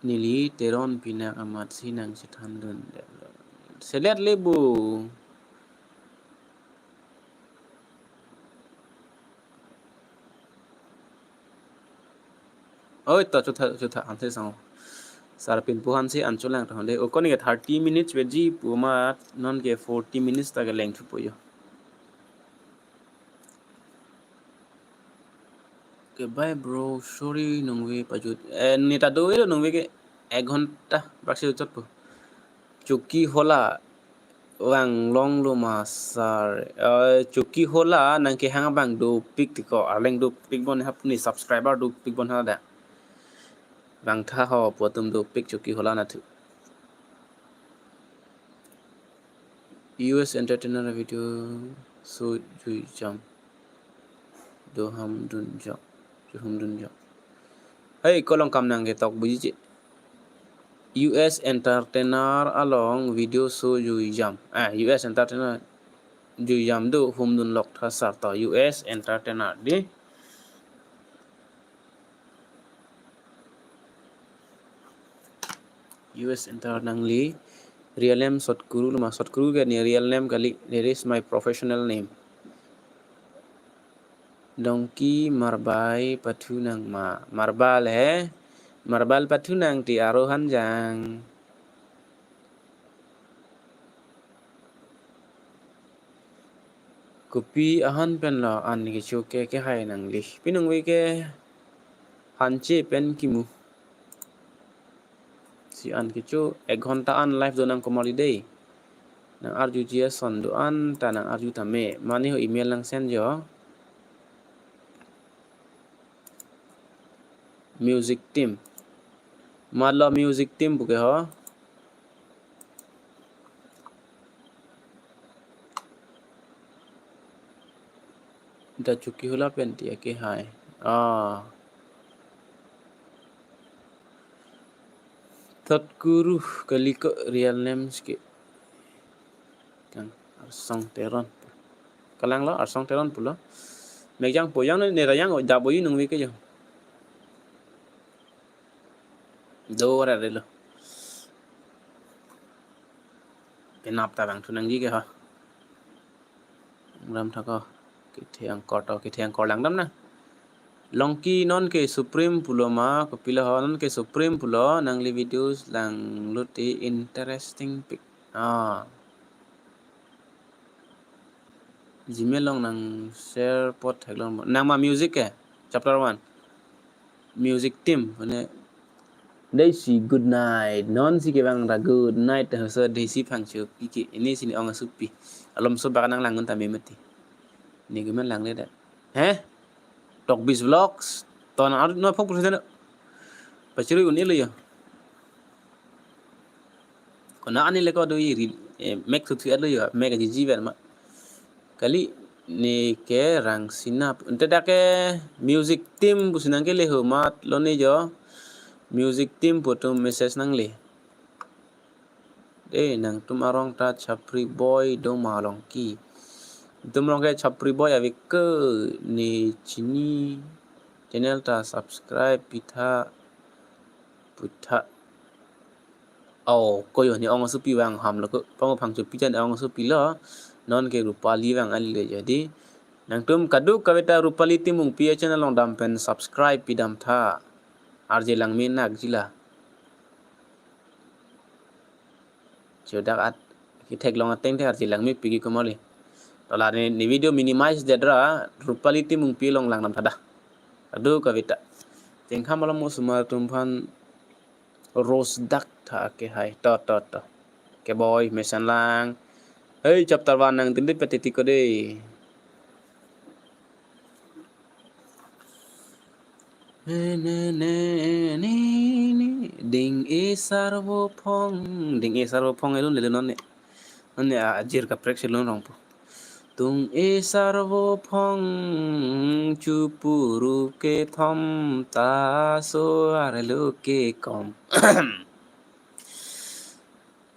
S1: nili teron pina amat sinang sitan dun select lebu oi to chutha ante sang sarpin puhan se ancholang thonde okoni 30 minutes veji puma non ke 40 minutes tak length puyo ke bye bro sorry nungwe pajut neta do elo nungwe ke 1 ঘন্টা bakse uchot pu chuki hola wang long lo masar chuki hola nang ke hang bang do pic tiko arleng do pic bon hapni subscriber do pic bon ha da bang tha ho potum do pic chuki hola na thu US entertainer video so jui jam do ham dun jam hey kolong kam nang ke tok buji US entertainer along video show Yui Jam US entertainer Yui Jam do hum dun lok tha sar to US entertainer di US entertainer nangli real name Satguru nama Satguru ke ni real name kali there is my professional name Donkey marbai patunang ma marbal hai marbal patunang ti arohan jang kopi ahan pen la an ki choke ke hai nang li pinung we ke hanche pen kimu si an ki cho 1 ঘন্টা an live do nang komali dei nang arju jia son do an ta nang arju ta me mani ho email nang send jo music team madla music team buke ho da chuki hula pen ti ke hai Satguru kali ko real names ke kan arsang teron kalang lo arsang teron pula megjang poyang ne rayang da boyi nung wi ke jo do ra de lo penap ta bang thunang ji ke ha ram thako ki thiang ko lang dam na longki non ke supreme pulo ma ko pila ho non ke supreme pulo nang li videos lang luti interesting pic Gmail long nang share pot thaglong nang ma music ke chapter 1 music team ne dei si good night non si ke bang ra good night so dei si phang chu ki ini sini ong supi alom so ba nang lang ta me mati ni gumen lang le da Talk Biz Vlogs ton ar no phong present pachiri uni le yo kona ani le ko do yiri mek tu adu yo mega ji ver ma kali ni ke rang sinap ente da ke music team businang ke le ho mat lo ne jo music team potom message nang le nang tumarong ta chapri boy do malong ki tumrong ke chapri boy avik ke ni chini channel ta subscribe pitha putha ko yo ni ong su pi wang ham lo ko pang phang chu pi jan ong su pi lo non ke rupali wang ali le jadi nang tum kadu kaweta rupali timung pi channel long dam pen subscribe pi dam tha arje lang min nak jila chodak at ki thek long ateng the arje lang mi pi ki komali tola ni video minimize dedra rupali timung pi long lang dam thada kadu kaweta tengkha malam mo sumar tum phan rose dak tha ke hai to ke boy mesan lang chapter 1 nang tindit petiti ko de ding e sarvo phong elun le non ne ajir ka prek selun rong pu tung e sarvo phong chupuru ke thom ta so arelo ke kom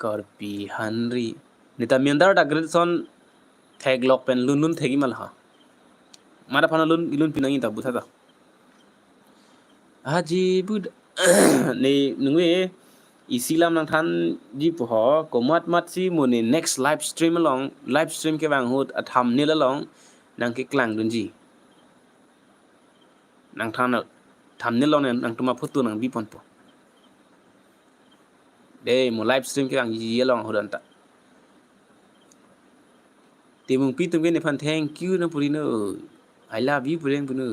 S1: korpi hanri nita miandar da gridson thaglok pen lunun thegi mal ha mara phana lun ilun pinangi ta butha ta haji bud ni nungwe isilam nang than ji po ho komat mat si moni next live stream ke bang hot atham ni la long nang ke klang dun ji nang than tham ni long nang tuma photo nang bi pon po de mo live stream ke bang ji long hodan ta timung pi tum ke ne phan thank you na purino I love you puren punu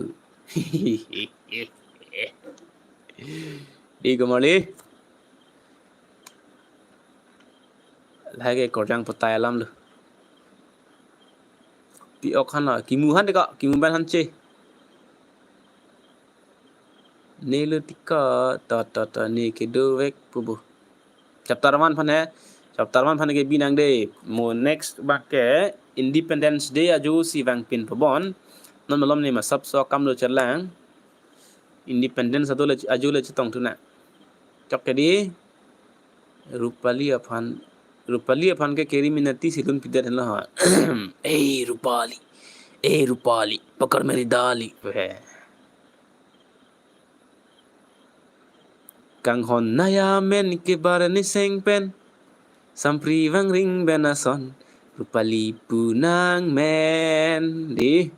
S1: đi cơ mali lagi korjang petai alam lu pi ok han la kimuhan de ka kimuban han che ne lu tika ta ni ke do vek pubu chapter 1 phan hai chapter 1 phan ke binang de mo next ba ke independence day aju si wang pin pobon non malom ne ma sab so kam lo chalang independence adu le aju le chitong tu na chok ke di Rupali Aphan के केरी मिनती सिलुन पिदर है ना ए रूपाली पकड़ मेरी डाली है Kanghon naya men ke bar ni seng pen Sampri wang ring benason Rupali punang men Di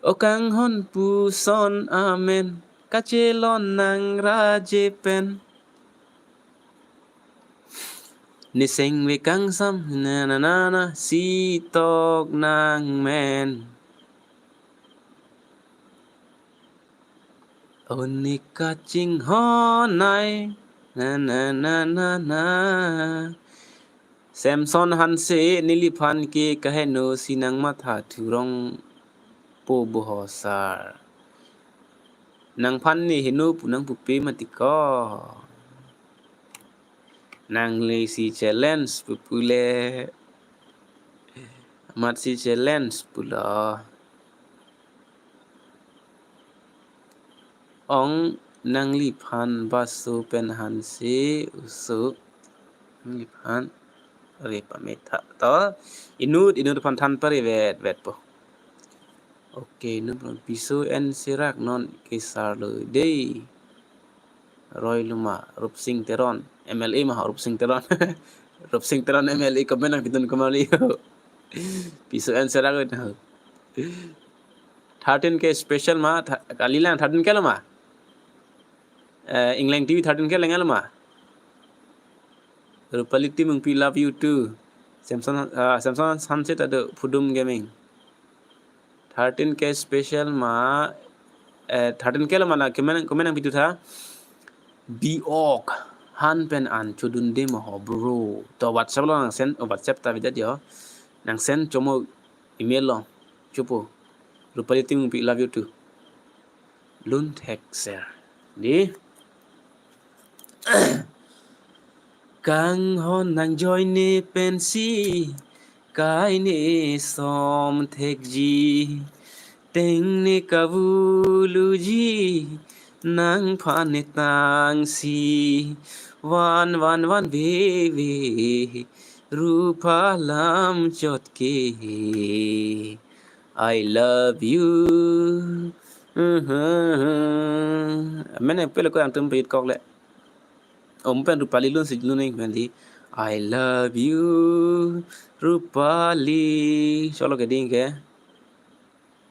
S1: O kanghon puson amen Kachelon nang raje pen Ni seng we kang sam na na na na Si tok nang men Oni kaching honai na na na na na Samson hanse niliphan ke kahe no sinang matha thurong po bohosar nang phan ni hinu punang pupi matiko nang le si challenge pupule mat si challenge pula ong nang liphan basu pen hanse usuk liphan re pametha to inut pan than pare vet po okay no piso en sirak non kisar lo dei Roy Luma Rup Singh Teron MLA mah Rup Singh Teron Rup Singh Teron MLA kemenang ditun kembali piso en sirak 13 के स्पेशल मा कलिला 13 के लमा England TV 13 के lengal ma Rupaliti mung pi love you too Samsung sunset ada Pudum Gaming 13 के स्पेशल मा 13 के लमा ना kemenang bitu tha biok han pen an chudun de mo bro to WhatsApp lo nang send WhatsApp ta vida dia nang send chomo email lo chupo Rupaliti mung pi love you too lun text di Kang hon nang joy ni pensi kai ni som thek ji teng ni kavulu ji nang phan tang si wan baby rupa lam chot ke I love you मैंने पहले को अंतम पेट कॉल ले pen Rupali lun si lun ing di I love you Rupali cholo ke ding ke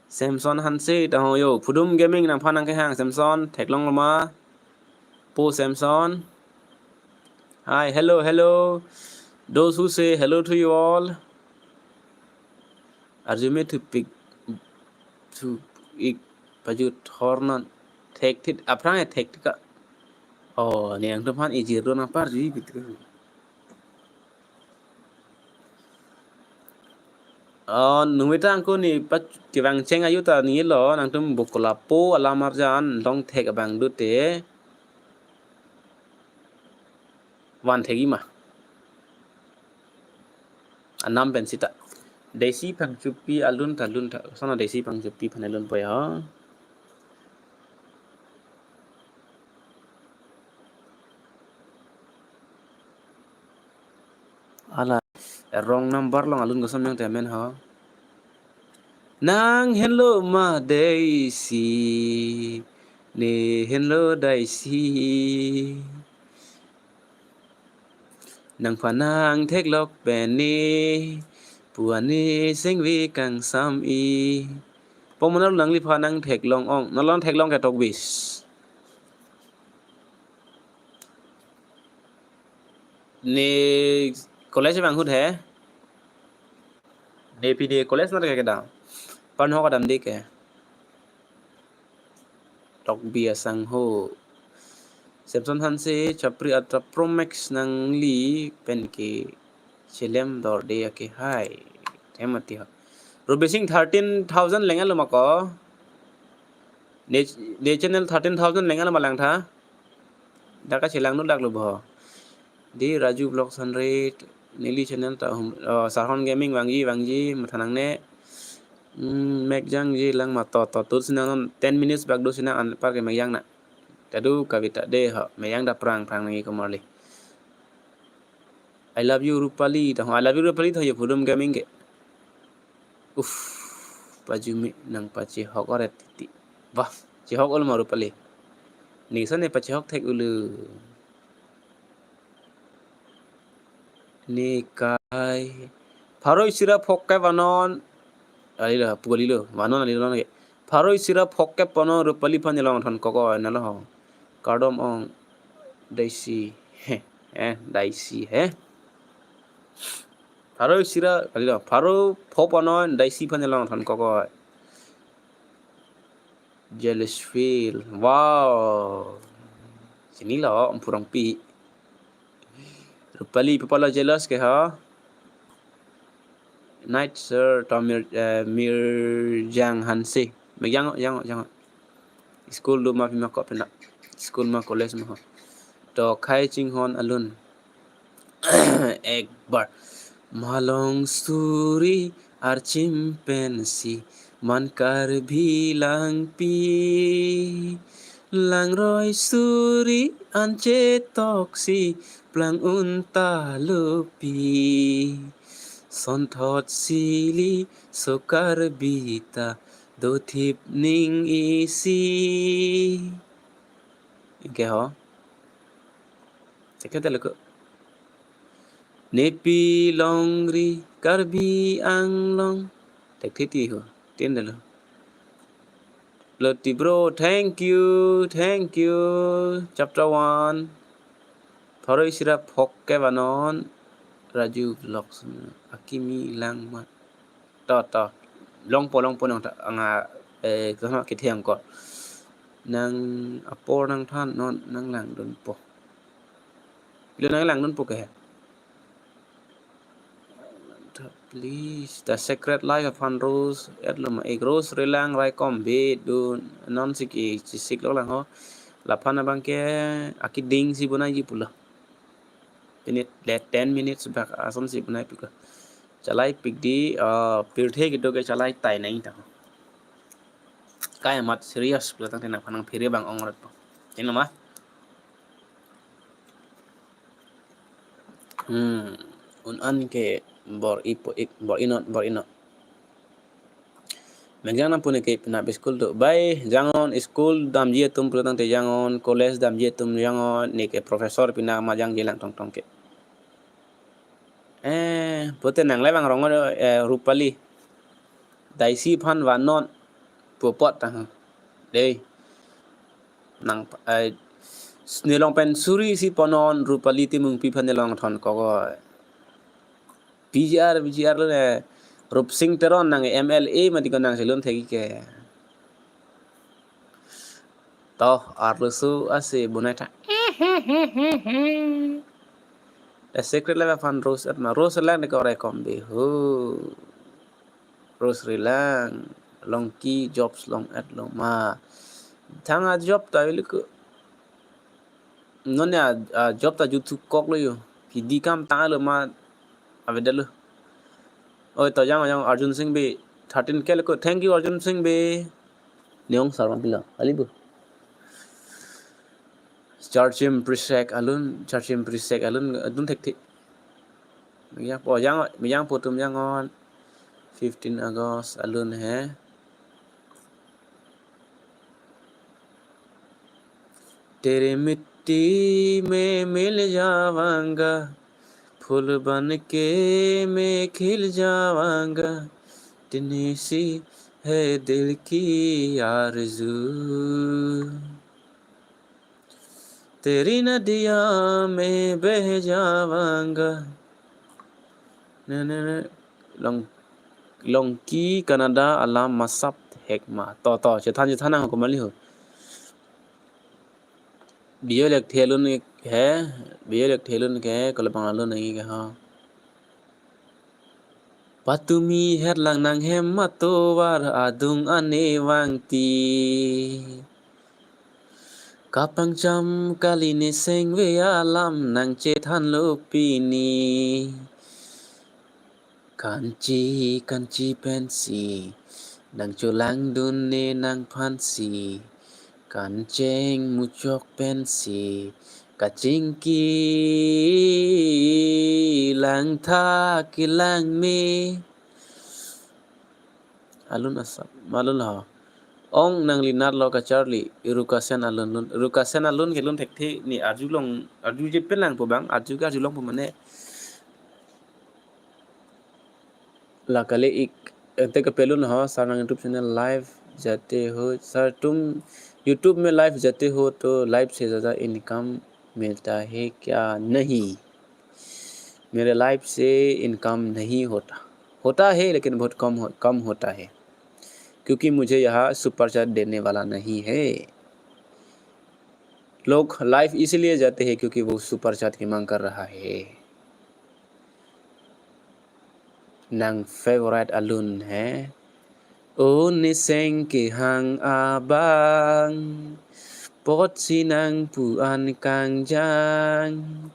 S1: Samson hanse ta ho yo Pudum Gaming nang phan nang ke hang Samson thek long lama po Samson hi hello those who say hello to you all arjume to pick to ik pajut hornon thek thit aprang thek ka oh ni ang depan ijir do nang par ji gitu numita angko ni pat kibang cheng ayu ta ni lo nang tum bukola po alamar jan long thek abang du te wan thegi ma anam ben sita desi phang chupi alun ta sana desi phang chupi phanalun pa ya ala wrong number long alun gosam yang temen ha nang hello ma desi ne hello daisi nang phanang thek lok ben ni puani sengwi kang sam i pomonal nang li phanang thek long ong nalon thek long ka tok bis ne college bang hut hai ne pd college na ke da pan ho ka dam dik ke tok bia sang ho Samsung hanse chapri atra pro max nang li pen ke chelem dor de ke hai themati ha rubesing 13000 lengal ma ko ne channel 13000 lengal ma lang tha daka chelang nu dak lu bo di Raju Vlog Sunrate Nili channel ta Sarhon Gaming wangji mathanang ne mek jang ji lang ma to sinang 10 minutes back do sinang an par ke mek yang na Tadu kavita de ha mayang da prang nangi kamarli. I love you Rupali ta I love you Rupali tho ye phudum gaming ge. Uff pajumi nang pachi hok ore titi. Wah, chi hok ul ma Rupali. Ni san ne pachi hok thek ulu. Ni kai Pharoi sirap hok kai vanon. Ali lah puli lo vanon ali lo ge. Pharoi sirap hok kai pono Rupali phan long thon koko na lo. Kardom ong daisi daisi Pharoi sira ali lo Pharo phoponon daisi phan long thon koko jealous feel. Wow. Sini lo purang pi. Rupali papala jealous ke ha. Night sir Tomir Mirjang Hansi. Yang school lu ma phi ma ko pina. School ma college ma. To khai ching hon alun. Ek bar malong suri ar chimpanzee man kar bilang pi lang roi suri anche toksi plang unta lupi son thot sili sokar bita do thip ning isi ke ho sekete leko Nepi longri karbi anglong tek thiti ho tin dalo Loti bro thank you chapter 1 Pharoi sirap hokke banon Raju vlogs akimi lang mat to long po nang ta anga kana ke thiam ko nang apor nang than non nang lang don po le nang lang don po ke Please, the secret life of Fan Rose, Edlum, a gross relang right combe, do non siki, sik lo lang ho. La pana banke, akiding si bunay pula. Minute, let 10 minutes back, ason si bunay pika. Chalai pig di, pirthe gitu ke chalai tai nahi ta. Kaya mat serious, pula tang tenak panang pire bang ongrat po. Ini mah. Un ke bor inot Menjangan pun ke pina school tu bai jangon school dam je tum pulang te jangon college dam je tum jangon ni ke profesor pina majang jelang tong ke pote nang lai bang rong Rupali daisi phan vanon popot tang dei nang nilong pen suri si ponon Rupali ti mung pi phan nilong thon ko BGR lo ne Rup Singh Teron nang MLA mati ko nang selon thegi ke to arlusu ase bunata the secret level fan rose at ma rose lang ko rekombe ho rose rilang long ki jobs long at long ma thanga job ta ko non ya job ta youtube kok lo yo ki di kam ta lo ma avedalo oi to jang Arjun Singh be 13 ke ko thank you Arjun Singh be neong sarwan pila alibu Charchim Prisek alun adun thek thik miyang potum yang on 15 August alun hai तेरे मिट्टी में मिल जावांगा फूल बन के मैं खिल जावांगा इतनी सी है दिल की आरज़ू तेरी नदिया में बह जावांगा long ki Canada alam masap hekma to chetan na ko mali ho bio lek thelun ke kalpang alun nahi ke ha patumi herlang nang hemmato war adung ane wangti kapang cham kaline sengwe alam nang chetan lopini kanchi pensi nang chulang dunne nang phansi กันเจงมุจกเป็นสีกะจิงกีหลังทากิหลังเมalun asap malun ha ong nang linat lo ka charlie irukasen alun gelun thekthi ni arju je pelang po bang arju ka julong po mane la kale ik te ka pelun ha sarang YouTube channel live जाते हो सर तुम YouTube में लाइव जाते हो तो लाइव से ज़्यादा इनकम मिलता है क्या नहीं मेरे लाइव से इनकम नहीं होता है लेकिन बहुत कम होता है क्योंकि मुझे यहाँ सुपर चैट देने वाला नहीं है लोग लाइव इसलिए जाते हैं क्योंकि वो सुपर चैट की मांग कर रहा है नंग फेवरेट अलुन है ô ni sen ke hang abang pot sinang puan kang jang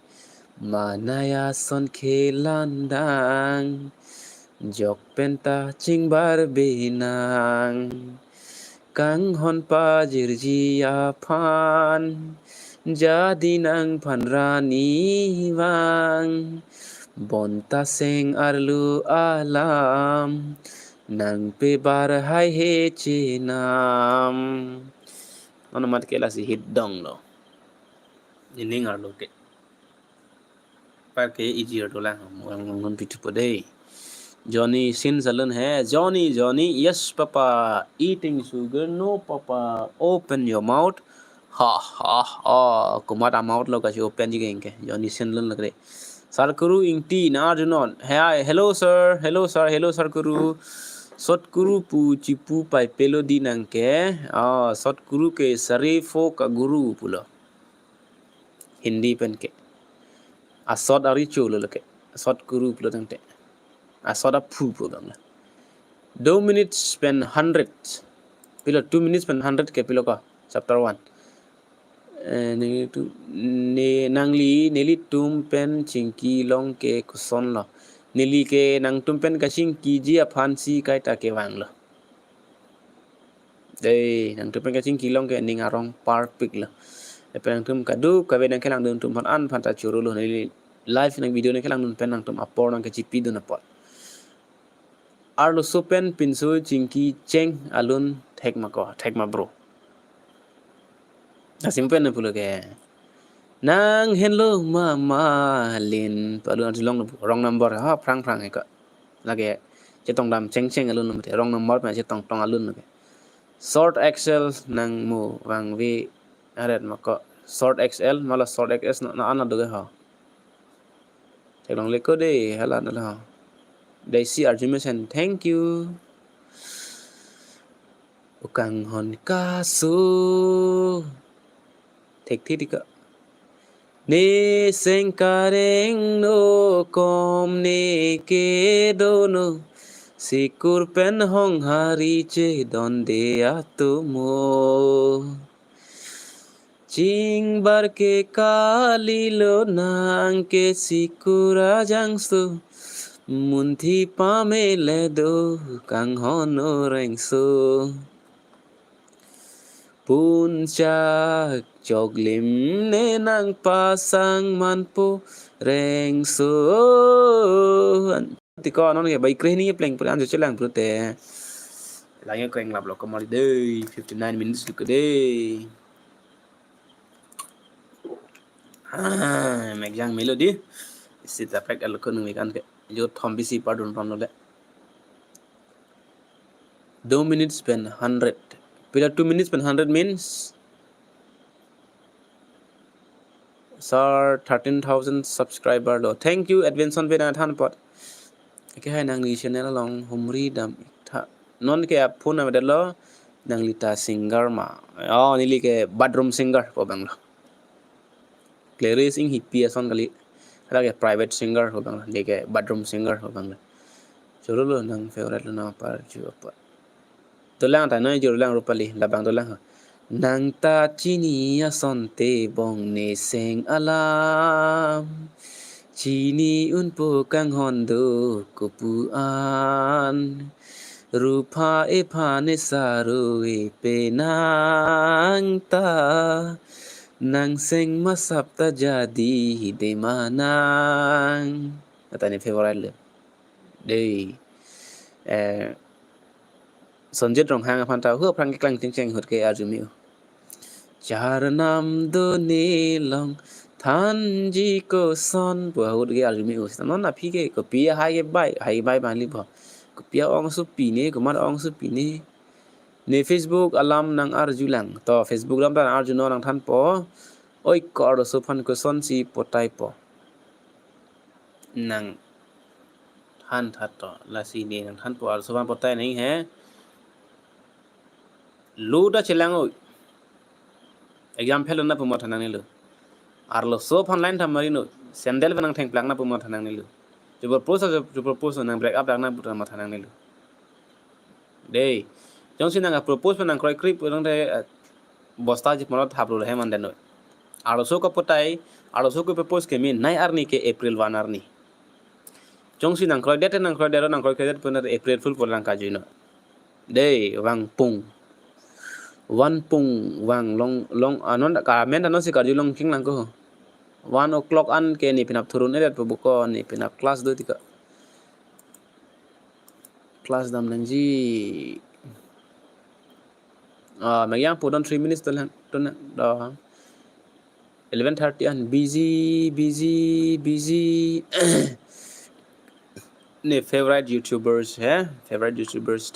S1: manaya son ke landang jok penta ching bar benang kang hon pa jirji apan jadi nang panrani wang bonta seng arlu alam nang pe bar hai he chi nam nó mat ke la si hit dong lo ni ningar lo ke par ke easier to la ngon pitu po dei Johnny sin salon hai Johnny yes papa eating sugar no papa open your mouth ha ha ha kumara mouth lo ka open ji ke Johnny sin lon lagre Sarkuru ingti na junon hey hello sir Sarkuru Sotguru pu cipu pai pelo di nangke Sotguru ke sarifo ka guru pula Hindi pen ke asot aricho lo ke Sotguru pula tangte asot a pu bangla 2 minutes spend 100 pilo 2 minutes spend 100 ke pilo ka chapter 1 ni tu ne nangli neli tum pen chingki long ke kuson lo nili ke nang tumpen kasing kiji aphansi kai ta ke wang lo đây nang tumpen kasing kilong ke ning arong park pik lo e pen tum kadu ka ve nang kelang dun tum phan an phan ta churu lo nili live nang video nang kelang dun pen nang tum apor nang ke chipi dun apor ar lo sopen pinsu chingki cheng alun thek ma bro na simple na pulo ke nang hello mama lin palun long wrong number ha prang ka lage chetong dam cheng alun mate wrong number ma chetong alun ke short xl nang mo wang vi aret mako short xl mala short xs na ana do ha chetong le ko de hala na ha they see argument thank you ukang hon ka su thek thi ka Ni sengkareng no kom ne ke dono sikur pen hong hari che donde atumo ching bar ke kali lo nang ke sikura jangsu munthi pame le do kang hono rengso Puncak joglim nenang pasang manpo reng so tiko nó nghe bay kre ni pleng pran cho lang pro te la nghe keng lap lo ko mari day 59 minutes ko day meg jang melody sit apek al ko ngi kan ke jo thom bisi pardon pam le 2 minutes spend 100 Pila 2 minutes pen 100 means sir 13,000 subscriber lo thank you advenson bena than pot ke hai nang ni channel long humri dam tha non ke phone na lo nang lita singer ma ni li ke bedroom singer po bang lo clarice ing hippie son kali ala ke private singer ho bang le ke bedroom singer ho bang cholo lo nang favorite lo na par ju pa to lang ta no ju lang rupali la bang to lang nang ta chini son te bong ne seng alam chini un po kang hondo ko pu an Rupa epane saru epe nang ta nang seng masapta jadi de manang. Kata ni favorite le. Đây Sonjet rong hang phan tao hứa prang klang ching ching hut ke arjumi. Char nam do ne long than ji ko son bo hut ke arjumi us. Non na phi ke ko pia hai bai ban li bo. Ko pia ong su pi ne ko mar ong su pi ne. Ne Facebook alam nang arjulang to Facebook lam tan arjuno nang than po. Oi ko so phan ko son si potai po. Nang than that to la si ne nang than po ar so phan potai nahi hai. Luda chilang oi. Exam fail na pumot hanang nilu. Arlo so online tham marino. Sendel benang theng plang na pumot hanang nilu. Jubur propose nang break up dak na putra mat hanang nilu. Dei. Jong sin nang propose benang kroi krip benang de bosta ji monot haplu he man denoi. Arlo so ko potai, arlo so ko propose ke min nai arni ke April 1 arni. Jong sin nang kroi date nang kroi dero nang kroi date punar April full pulang ka jino. Dei wang pung. One pung wang long anon ka men anon si karju long king lang ko 1 o'clock an ke ni pinap turun edet po buko ni pinap class do tika class dam nangji magyang po don 3 minutes to do 11:30 an busy ne favorite youtubers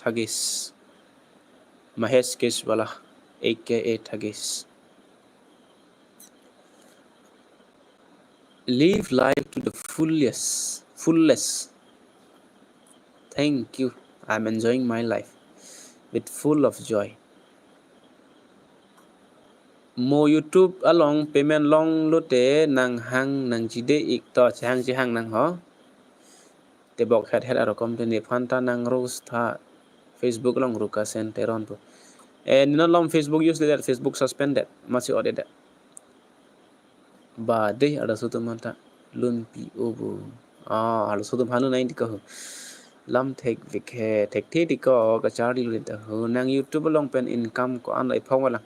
S1: Thagis Mahesh Kesh wala aka Thagis. Live life to the fullest. Thank you. I'm enjoying my life with full of joy. Mo YouTube along payment long lote nang hang nang jide ik to hang nang ho. Te bok het aro company phanta nang rose tha Facebook long ruka senteron po. And no long Facebook use that Facebook suspended. Masih audit that. Ba de ada sutu manta lun pi obo. Ada sutu phanu nai dikaho. Lam thek vikhe thek the diko ka chari lu ta ho nang YouTube long pen income ko an lai phong wala.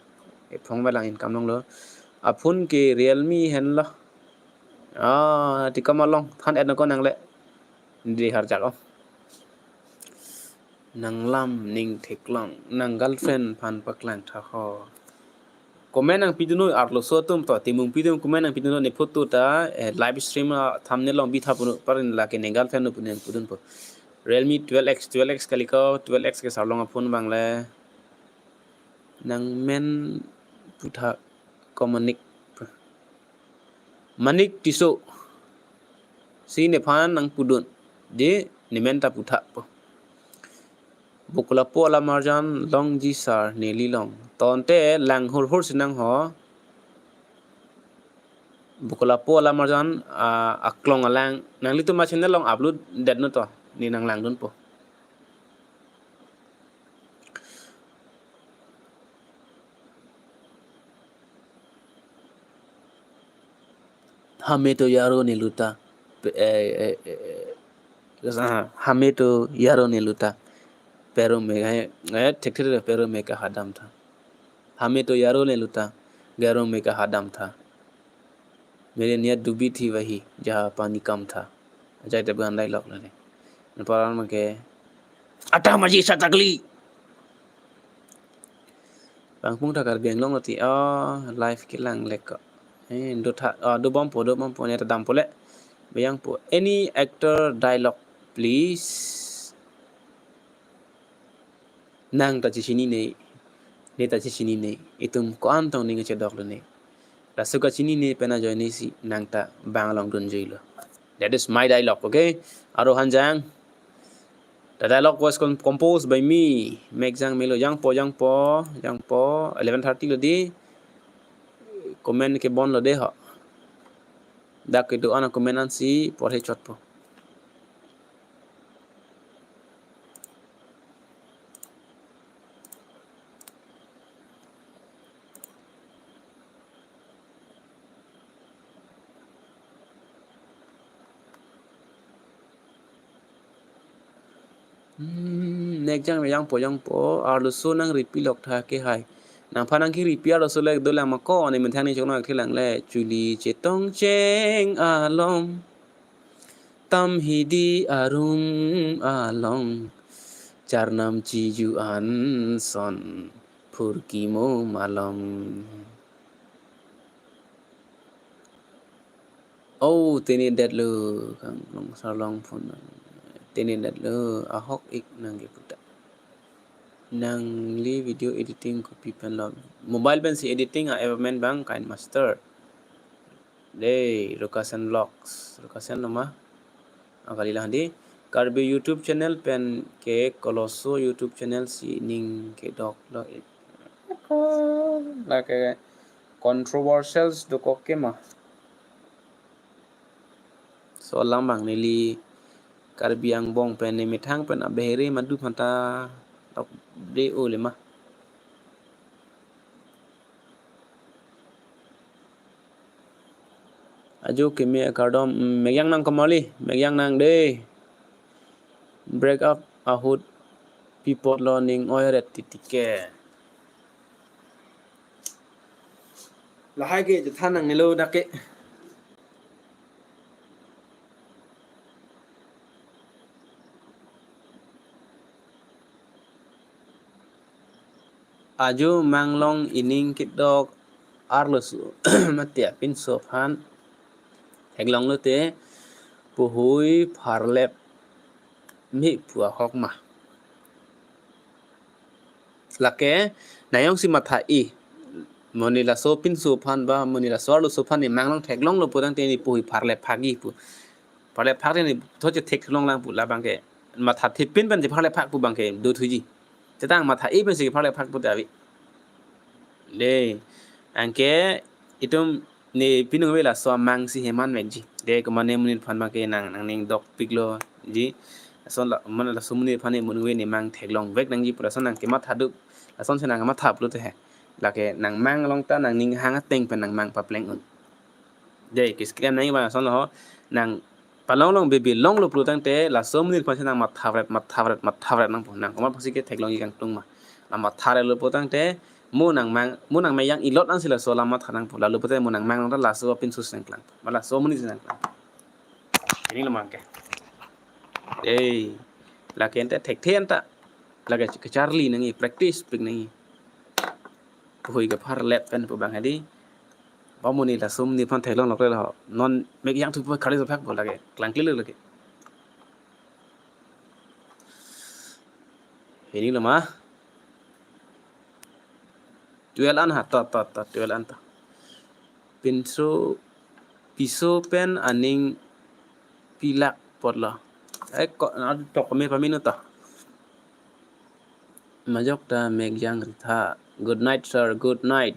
S1: E phong wala income long lo. Apun ke Realme hen lo. Tika malong than et no ko nang le. Di har jak nang lam ning thek long nang girlfriend phan paklang tha ho. Comment nang piduno arlo so tum to timung pidum comment nang piduno ne photo ta live stream thumbnail long bi tha pun parin la ke nengal fan no pun pudun po Realme 12x kaliko 12x ke sarlong phone bangle nang men putha komanik manik tiso si ne phan nang pudun de ne men ta putha po bukula po ala marjan long ji sar ne li long tonte lang hur sinang ho bukula po ala marjan aklong alang nang litu ma channel long upload det no to ni nang lang dun po hame to yaro ne luta hame to yaro ne luta pero me ठीक pero me का हदम था हमें तो यारों ने लूटा गैरों में का हदम था मेरी नियत डूबी थी वही जहाँ पानी कम था जाए तब गंदा लोग लगे पर में के अटा मजी सा तगली bangpung ta kar biang long lati life ki lang lek do tha do bom po ne ta dam pole bayang po any actor dialogue please nang ta chi sini ne ta chi sini ne itum ko an tong ni che dok le ne rasuka chini ne pena join ni si nang ta bang long dun jilo that is my dialogue okay aro hanjang the dialogue was composed by me make jang melo yang po 11:30 lo di comment ke bon lo de ho dak itu ana comment an si por he chot po nek jang me yang po arluso nang ripi lok tha ke hai nang phanang ki ripi arluso lek do lang ma ko ni men thang ni chong na ke lang le chuli che tong cheng alom tam hi di arum along charnam chi ju an son phur ki mo malom oh tini dat lu kang long salong phun tini dat lu ahok ik nang ge puta nang li video editing copy pen log mobile pen si editing a ever bang kain master de location logs location nama akali lah di karbe YouTube channel pen ke koloso YouTube channel si ning ke dok lo la ke controversials do ko ke ma so lang bang ni li karbi ang bong pen ni mithang pen abehri madu phanta tok de o le ma ajo ke me akadom megyang nang kamali megyang nang de break up ahut people learning oiret titike lahai ke than nang nilo dake ajo manglong ining kidok arlus matia pin sofan heglong lo te puhui pharlep mi pua hok ma lake nayong si matha i monila so pin sofan ba monila sorlo sofan ni manglong heglong lo pudang te ni puhui pharlep phagi pu pharlep phag ni thoje theklong lang pu la bangke matha thipin ban si pharlep phag pu bangke do thuji tetang matha i ben si pharlep phag pu dawi le angke itum ni pinung wela so mang si heman menji de ko mane munil phan ma ke nang ning dok piklo ji son la man la sumni phane mun we ni mang theklong vek nang ji pura son nang ke ma thadu son se nang ma thap lu te he la ke nang mang long ta nang ning hang teng pen nang mang pa pleng un de ke screen nang ba son lo nang palong long be long lu pru tang te la sumni phan se nang ma thavret nang nang ko ma phasi ke theklong yi kang tung ma la ma thare lu pu tang te munang may yang ilot ang sila so lama thanang pula lupa tayo munang mang lang laso pin suseng klang mala so muni sinang klang ini lemang ke la ke ente tek ten ta la ke Charlie nangi practice pig nangi hui ke par lep pen pu bang hadi ba muni la sum ni phan thelong lok le la non mek yang thu khari so phak bola ke klang kle le ke ini lemah duel an ha ta duel an ta pinso piso pen aning pilak potla ko na tok me pamino ta majok ta megjang tha good night sir good night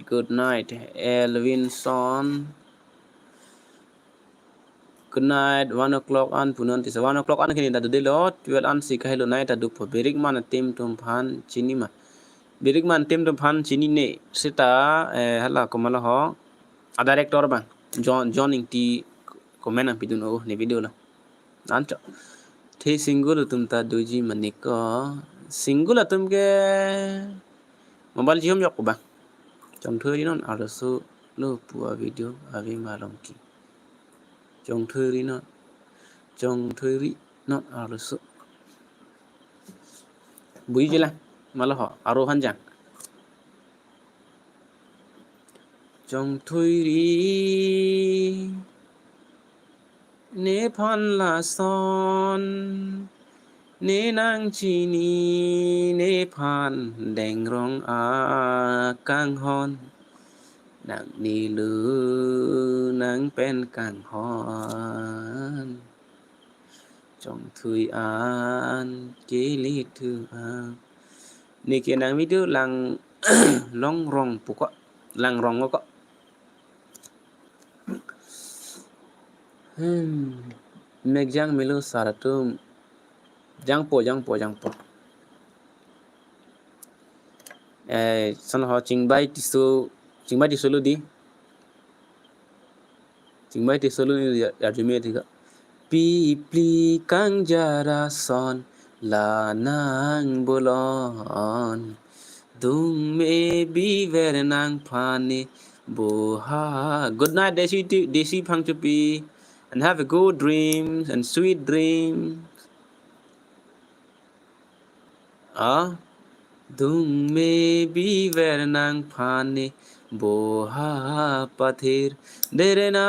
S1: Elvinson good night 1 o'clock an punon ti 1 o'clock an kini ta de lot 12 an si kahilo night ta du pho berik man tim tum phan chini ma berik man tim tum phan chini ne sita hala komala ho a director bang John ing ti komen ang pidun o ni video la nancho the single tum ta doji maniko single tum ke mobile jiom yok bang chong thuri non arasu lo puwa video avi malong ki chong thuri non arasu bui jela malaho aro hanjang chong thuri ne phan la son ne nang chini ne phan deng rong a kang hon nang ni lu nang pen kang hon chong thui an ke li thu a ni ke nang video lang long rong pu ko lang rong ko megjang melo saratum jang po san ho chingbai ti so lu di chingbai ti so lu ya jume ti ga pi pli kang jara son là nang bolon dung me bi ver nang phani boha. Good night, Desi Pangchupi, and have a good dreams and sweet dreams. Ah, dung me bi ver nang phani boha pathir dere na.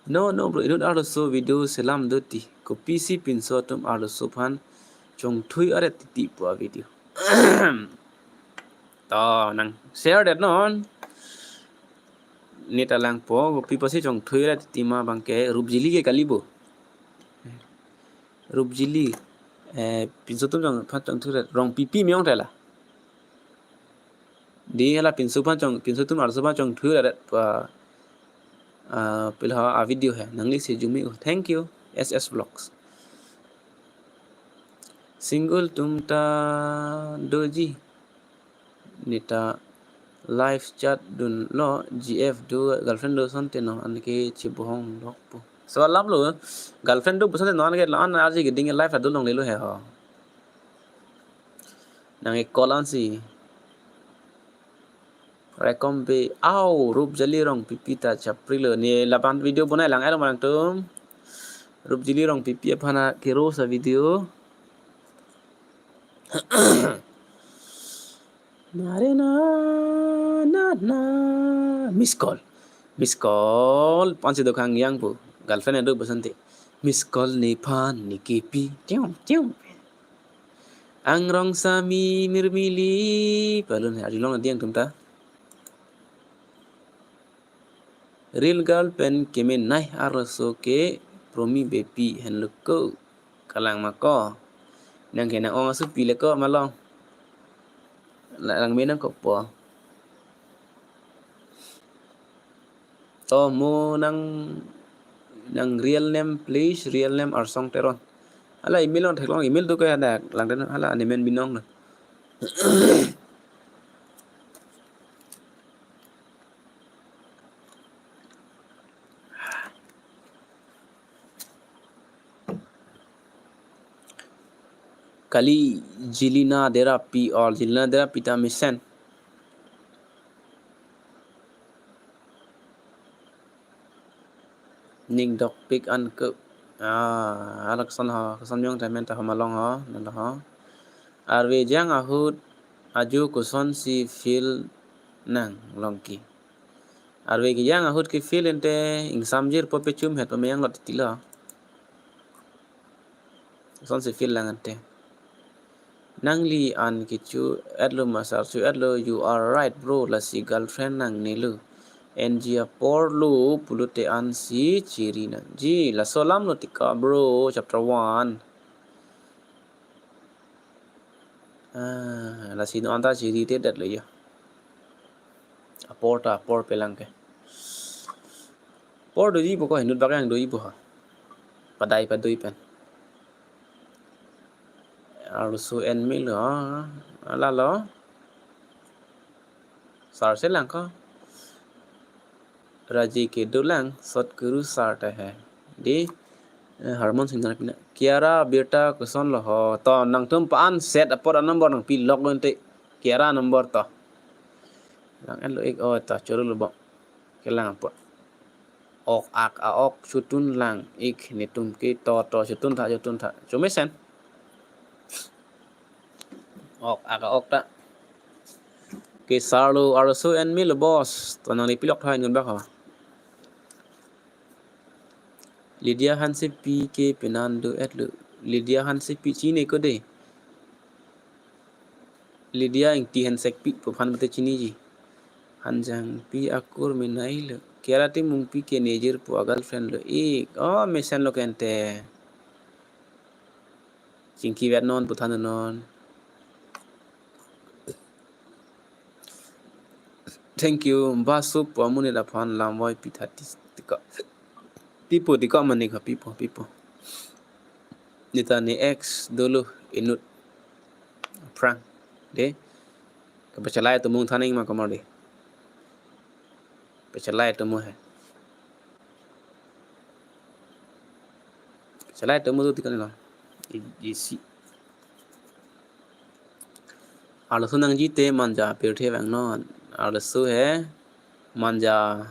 S1: No bro, idut also video selam doti ko PC pin sotum also phan chong thui are titi po video. To nang share that non neta lang po ko pipa si chong thui are titi ma bangke rubjili ke kalibo rubjili pin sotum chong phan chong thui rong pipi meong tela di hala pin sotum also phan chong thui are pa pilha a video hai nangli se jumi thank you SS Vlogs single tumta doji nita live chat dun lo GF do girlfriend do sonte no anke chibohong lokpo so alam lo girlfriend do sonte no anke lan arji giding live adu long lelo he ho nang kolan si rekombe au rup jali rong pipita chaprilo ni laban video bonai lang ero mang tum rup jali rong pipi phana kero sa video nare na miss call pansi do khang yang pu girlfriend do basante miss call ni phan ni kepi tiong angrong sami mirmili palun hari long diang tumta real girlfriend kemen nai araso ke promi bepi hen lukko kalang mako nang kena ong asu pile ko malong lang menang ko po to mo nang real name please real name or song teron ala email on thaklong email do ko ada lang den ala anemen binong na kali jilina dera pi or jilina dera pita misen ning dok pik an ke alak san ha san yong tamen ta malong ha nan ha arwe jang ahut aju kuson si feel nang longki arwe ki jang ahut ki feel ente ing samjir pope chum het pemeyang lot tila son si feel lang ante nangli an kichu adlo masar su adlo you are right bro la si girlfriend nang nilu NG por lu pulute an si chiri na ji la solam no tika bro chapter 1 la si no anta chiri te dat le ya por pelang ke por do ji bo ko hinut bakang do ji bo ha padai padoi pen arusu en mil la lo sar se lang ko raji ke dolang sot guru sarta hai di harmon sing na kiara beta kuson lo ho to nang tum pan set apor number nang pi log nte kiara number to lang en lo ek o ta choro lo bok kelang apor ok ak a ok chutun lang ik ni tum ke to chutun tha chome sen ok ak a ok ta ke sarlo arso en mil boss to nang ni pilok thai ngun bak ha Lydia Hanse P ke penando etlo Lydia Hanse P chine ko de Lydia ing ti hansek pi po phan mate chini ji hanjang pi akur minail kerati mung pi ke nejer po girlfriend lo mesen lo kente chingki vet non puthan non thank you basu po amune da phan lamwai pi thati tika pipo tika mani ka pipo nita ni ex dolo inut prank de kapachalai to mung thaning ma kamar de pachalai to mo hai Chalai temu tu tikan lo. Isi. Alasu nang jite manja pirte bang no. Alasu hai manja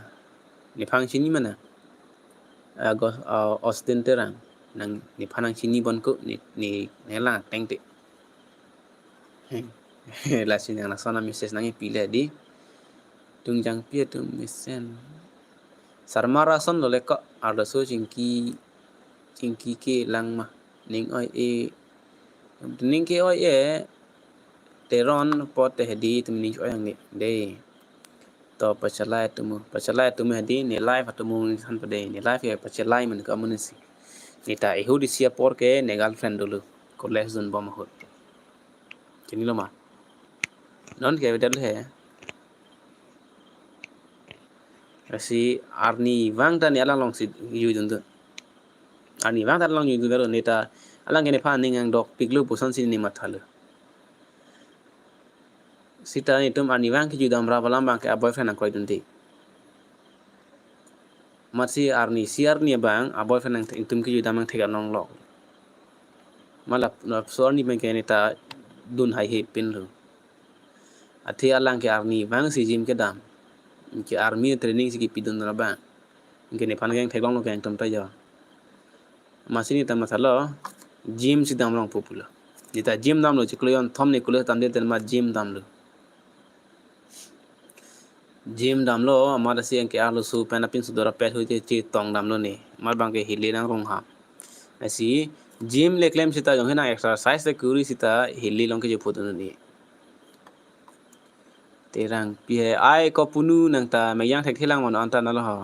S1: nipang sini mana. Agos Austin terang. Nang nipanang sini bonku ni nelang tengte. La sini ang nasana message nangi pilih di. Tungjang pia tu mesen. Sarmara son lo leka alasu cingki ke lang mah. Ning oi ning ke oi teron pot hedi tu ning oi ang ni de to pachalai tu hedi ni live atumu san pade ni live ya pachalai man ka munisi nita ehudi sia por ke ne girlfriend dulu college zone bom hot kini lo ma non ke bedal he asi arni wang ta ni alang long si yu dun tu arni wang ta long yu dun bero nita alang ke ne pha ning ang dok piklu pusan sin ni mathalu sita ni tum arni wang ki judam ra balam bang ke boyfriend ang koi dun ti masih arni siar ni bang boyfriend ang tum ki judam ang thega nong lok malap so ni bang ke nita dun hai he pin lu athi alang ke arni bang si jim ke dam ke army training si ki pidun na bang ke ne pan gang thegong lo ke tum ta ja masini ta masalo gym si dam long popular nita gym dam lo chikloyon thom ni kulo tam de ten ma gym dam lo gym dam lo amara si ke alo su pen apin su dora pet ho je chi tong dam lo ni mar bang ke hili nang rong ha asi gym le claim sita jong na exercise te kuri sita hili long ke je photo ni terang pi ai ko punu nang ta mayang thek thilang mon anta na lo ha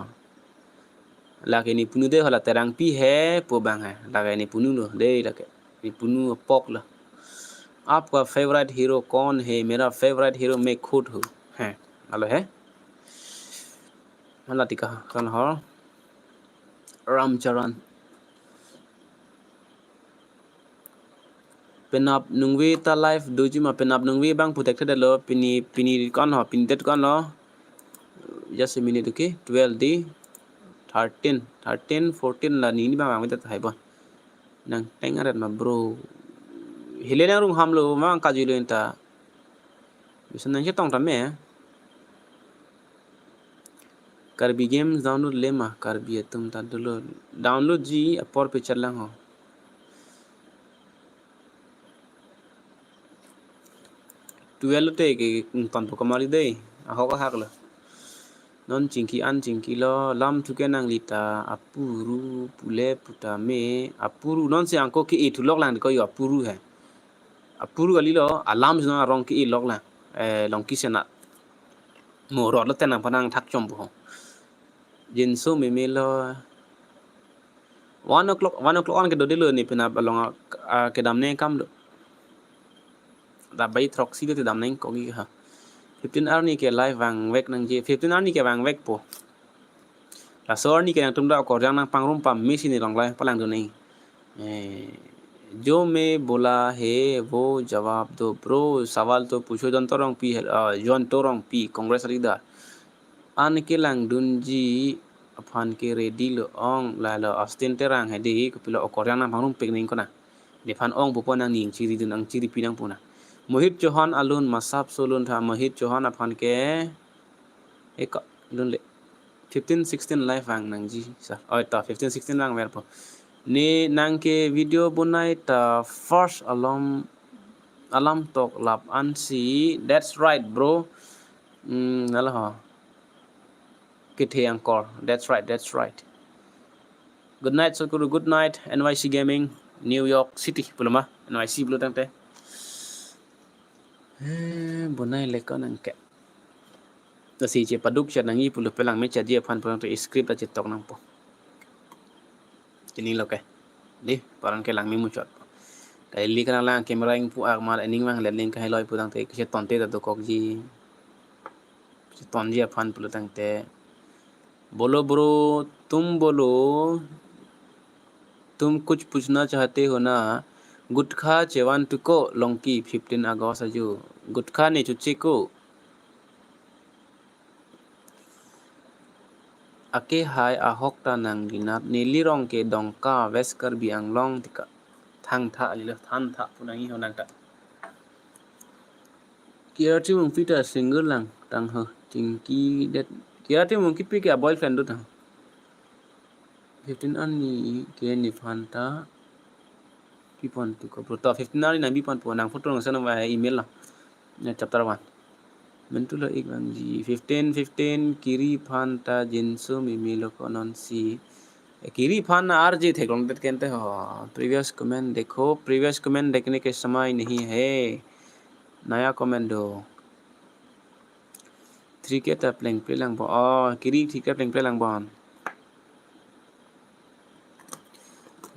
S1: la ke ni punu de hola terang pi he po bang hai la ke ni punu lo de la ke ni punu pok la आपका favourite hero कौन है मेरा favourite hero मैं खुद हूँ है हेलो है मला tika kan ho Ramcharan penap nungwi ta live doji ma penap nungwi bang protected lo pini kan ho pin det kan lo just a minute okay 12 di 13 14 la ni bang bang ta hai bon nang tengaret ma bro hilena rung ham lo ma ka ji lo ta bisan nang tong ta me Karbi games download lema karbi tum ta download ji apor pe chalang ho tuel te ke tan to kamali dei a ho ka hak lo non cingki lo lam tuke nang lita apuru pule putame apuru non se anko ki itu lok lang ko yo apuru hai apuru ali lo alam jna rong ki lok lang long ki sena mo ro lo tenang panang thak chom bo jin so me lo 1 o'clock on ke do de lo ni pina balong ke dam ne kam do da bai trok si de dam neng ko gi ha 15 hour ni ke live wang wek nang je 15 hour ni ke wang wek po la so ni ke nang tum da ko jang nang pangrum pam mi si ni long lai palang do nei जो मैं बोला है वो जवाब दो ब्रो सवाल तो पूछो जन तो रंग पी जन तो रंग पी कांग्रेस लीडर आन के lang dunji aphan ke ready lo ong la lo Austin terang he di ko pilo okoryang nang pangrum pek ning ko na de phan ong bu nang ning chiri dun ang chiri pinang puna Mohit Chauhan alun masap solun tha Mohit Chauhan aphan ke ek dun le 15 16 live ang nang ji sa oi ta 15 16 lang mer po ni nang ke video bunai ta first alam tok lap ansi that's right bro nala ha kithe angkor that's right good night Sokuru good night NYC gaming New York City pulama NYC bulu tangte bunai lekon nang ke si je paduk chat nangi pulu pelang me chat je phan pang to script a chitok nang po kini lo ke di parang ke lang mi mu chat kai li kana lang camera ing pu ak mal ening mang le link kai loi pu tang te ke ton te to kok ji ton ji phan pulu tang te बोलो ब्रो तुम बोलो तुम कुछ पूछना चाहते हो ना गुटखा चेवान तुको लंकी 15 अगस्त अजू गुटखा ने चुच्चे को ake hai ahok ta nang dinat nili rong ke dongka vesker bi anglong tika thang tha lilo than tha punangi honang ta kia ti mung pita single lang tang ho tingki det kia ti mung kipi ke boyfriend du ta 15 ani ke ni phanta pipon tu ko pro 15 ani na bi pon po nang photo ng sana wa email la na chapter 1 mentulo ik bang ji 15 kiri phanta jinsu mimilo ko non si kiri फान आरजे थे ग्राउंडेड कहते हो previous comment देखो previous comment देखने के समय नहीं है नया कमेंट दो 3 के ता playing play lang bo kiri 3 ke playing play lang bon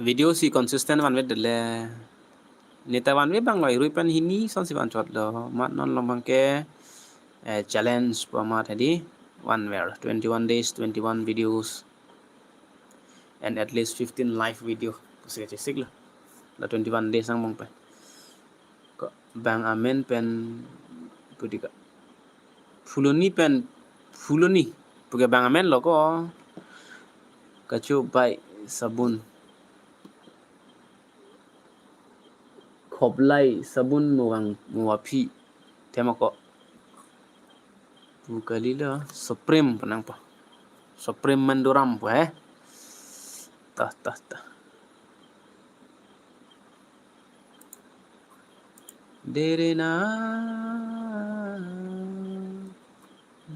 S1: video si consistent wan wet le neta wan we bang loi rui pan hini son si ban chot lo mat non long bang ke challenge pa ma thadi one where 21 days 21 videos and at least 15 live video sige sigla la 21 days ang mong pa ko bang amen pen pudika fuloni puge bang amen lo ko kachu bai sabun khoblai sabun muwapi tema ko bukalila supreme panang pa supreme mandoram pa ta dere na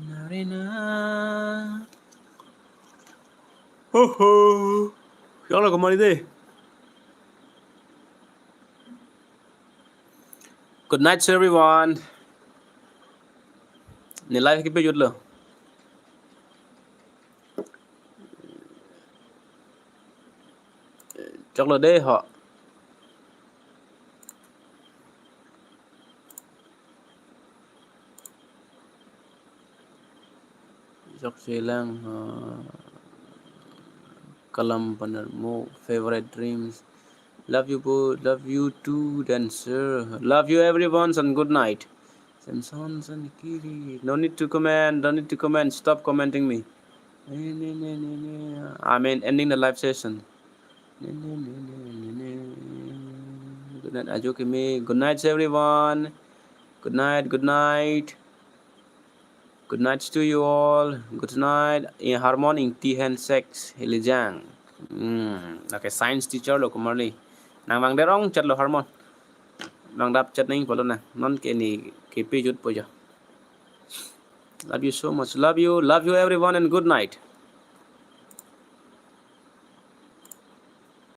S1: narena ho kya la kamari de good night to everyone ni live ki pe jut lo chok lo de ho chok silang kalam panar mo favorite dreams love you both love you too dancer love you everyone and good night Samsons and Kiri no need to comment stop commenting me I mean ending the live session good night ajoke me good night everyone good night good night to you all good night in harmonic t hand sex hilijang okay science teacher lo kumarli nang bang derong chat lo harmon bang dap chat ning polo na non ke ni ke pe jut po jo love you so much love you everyone and good night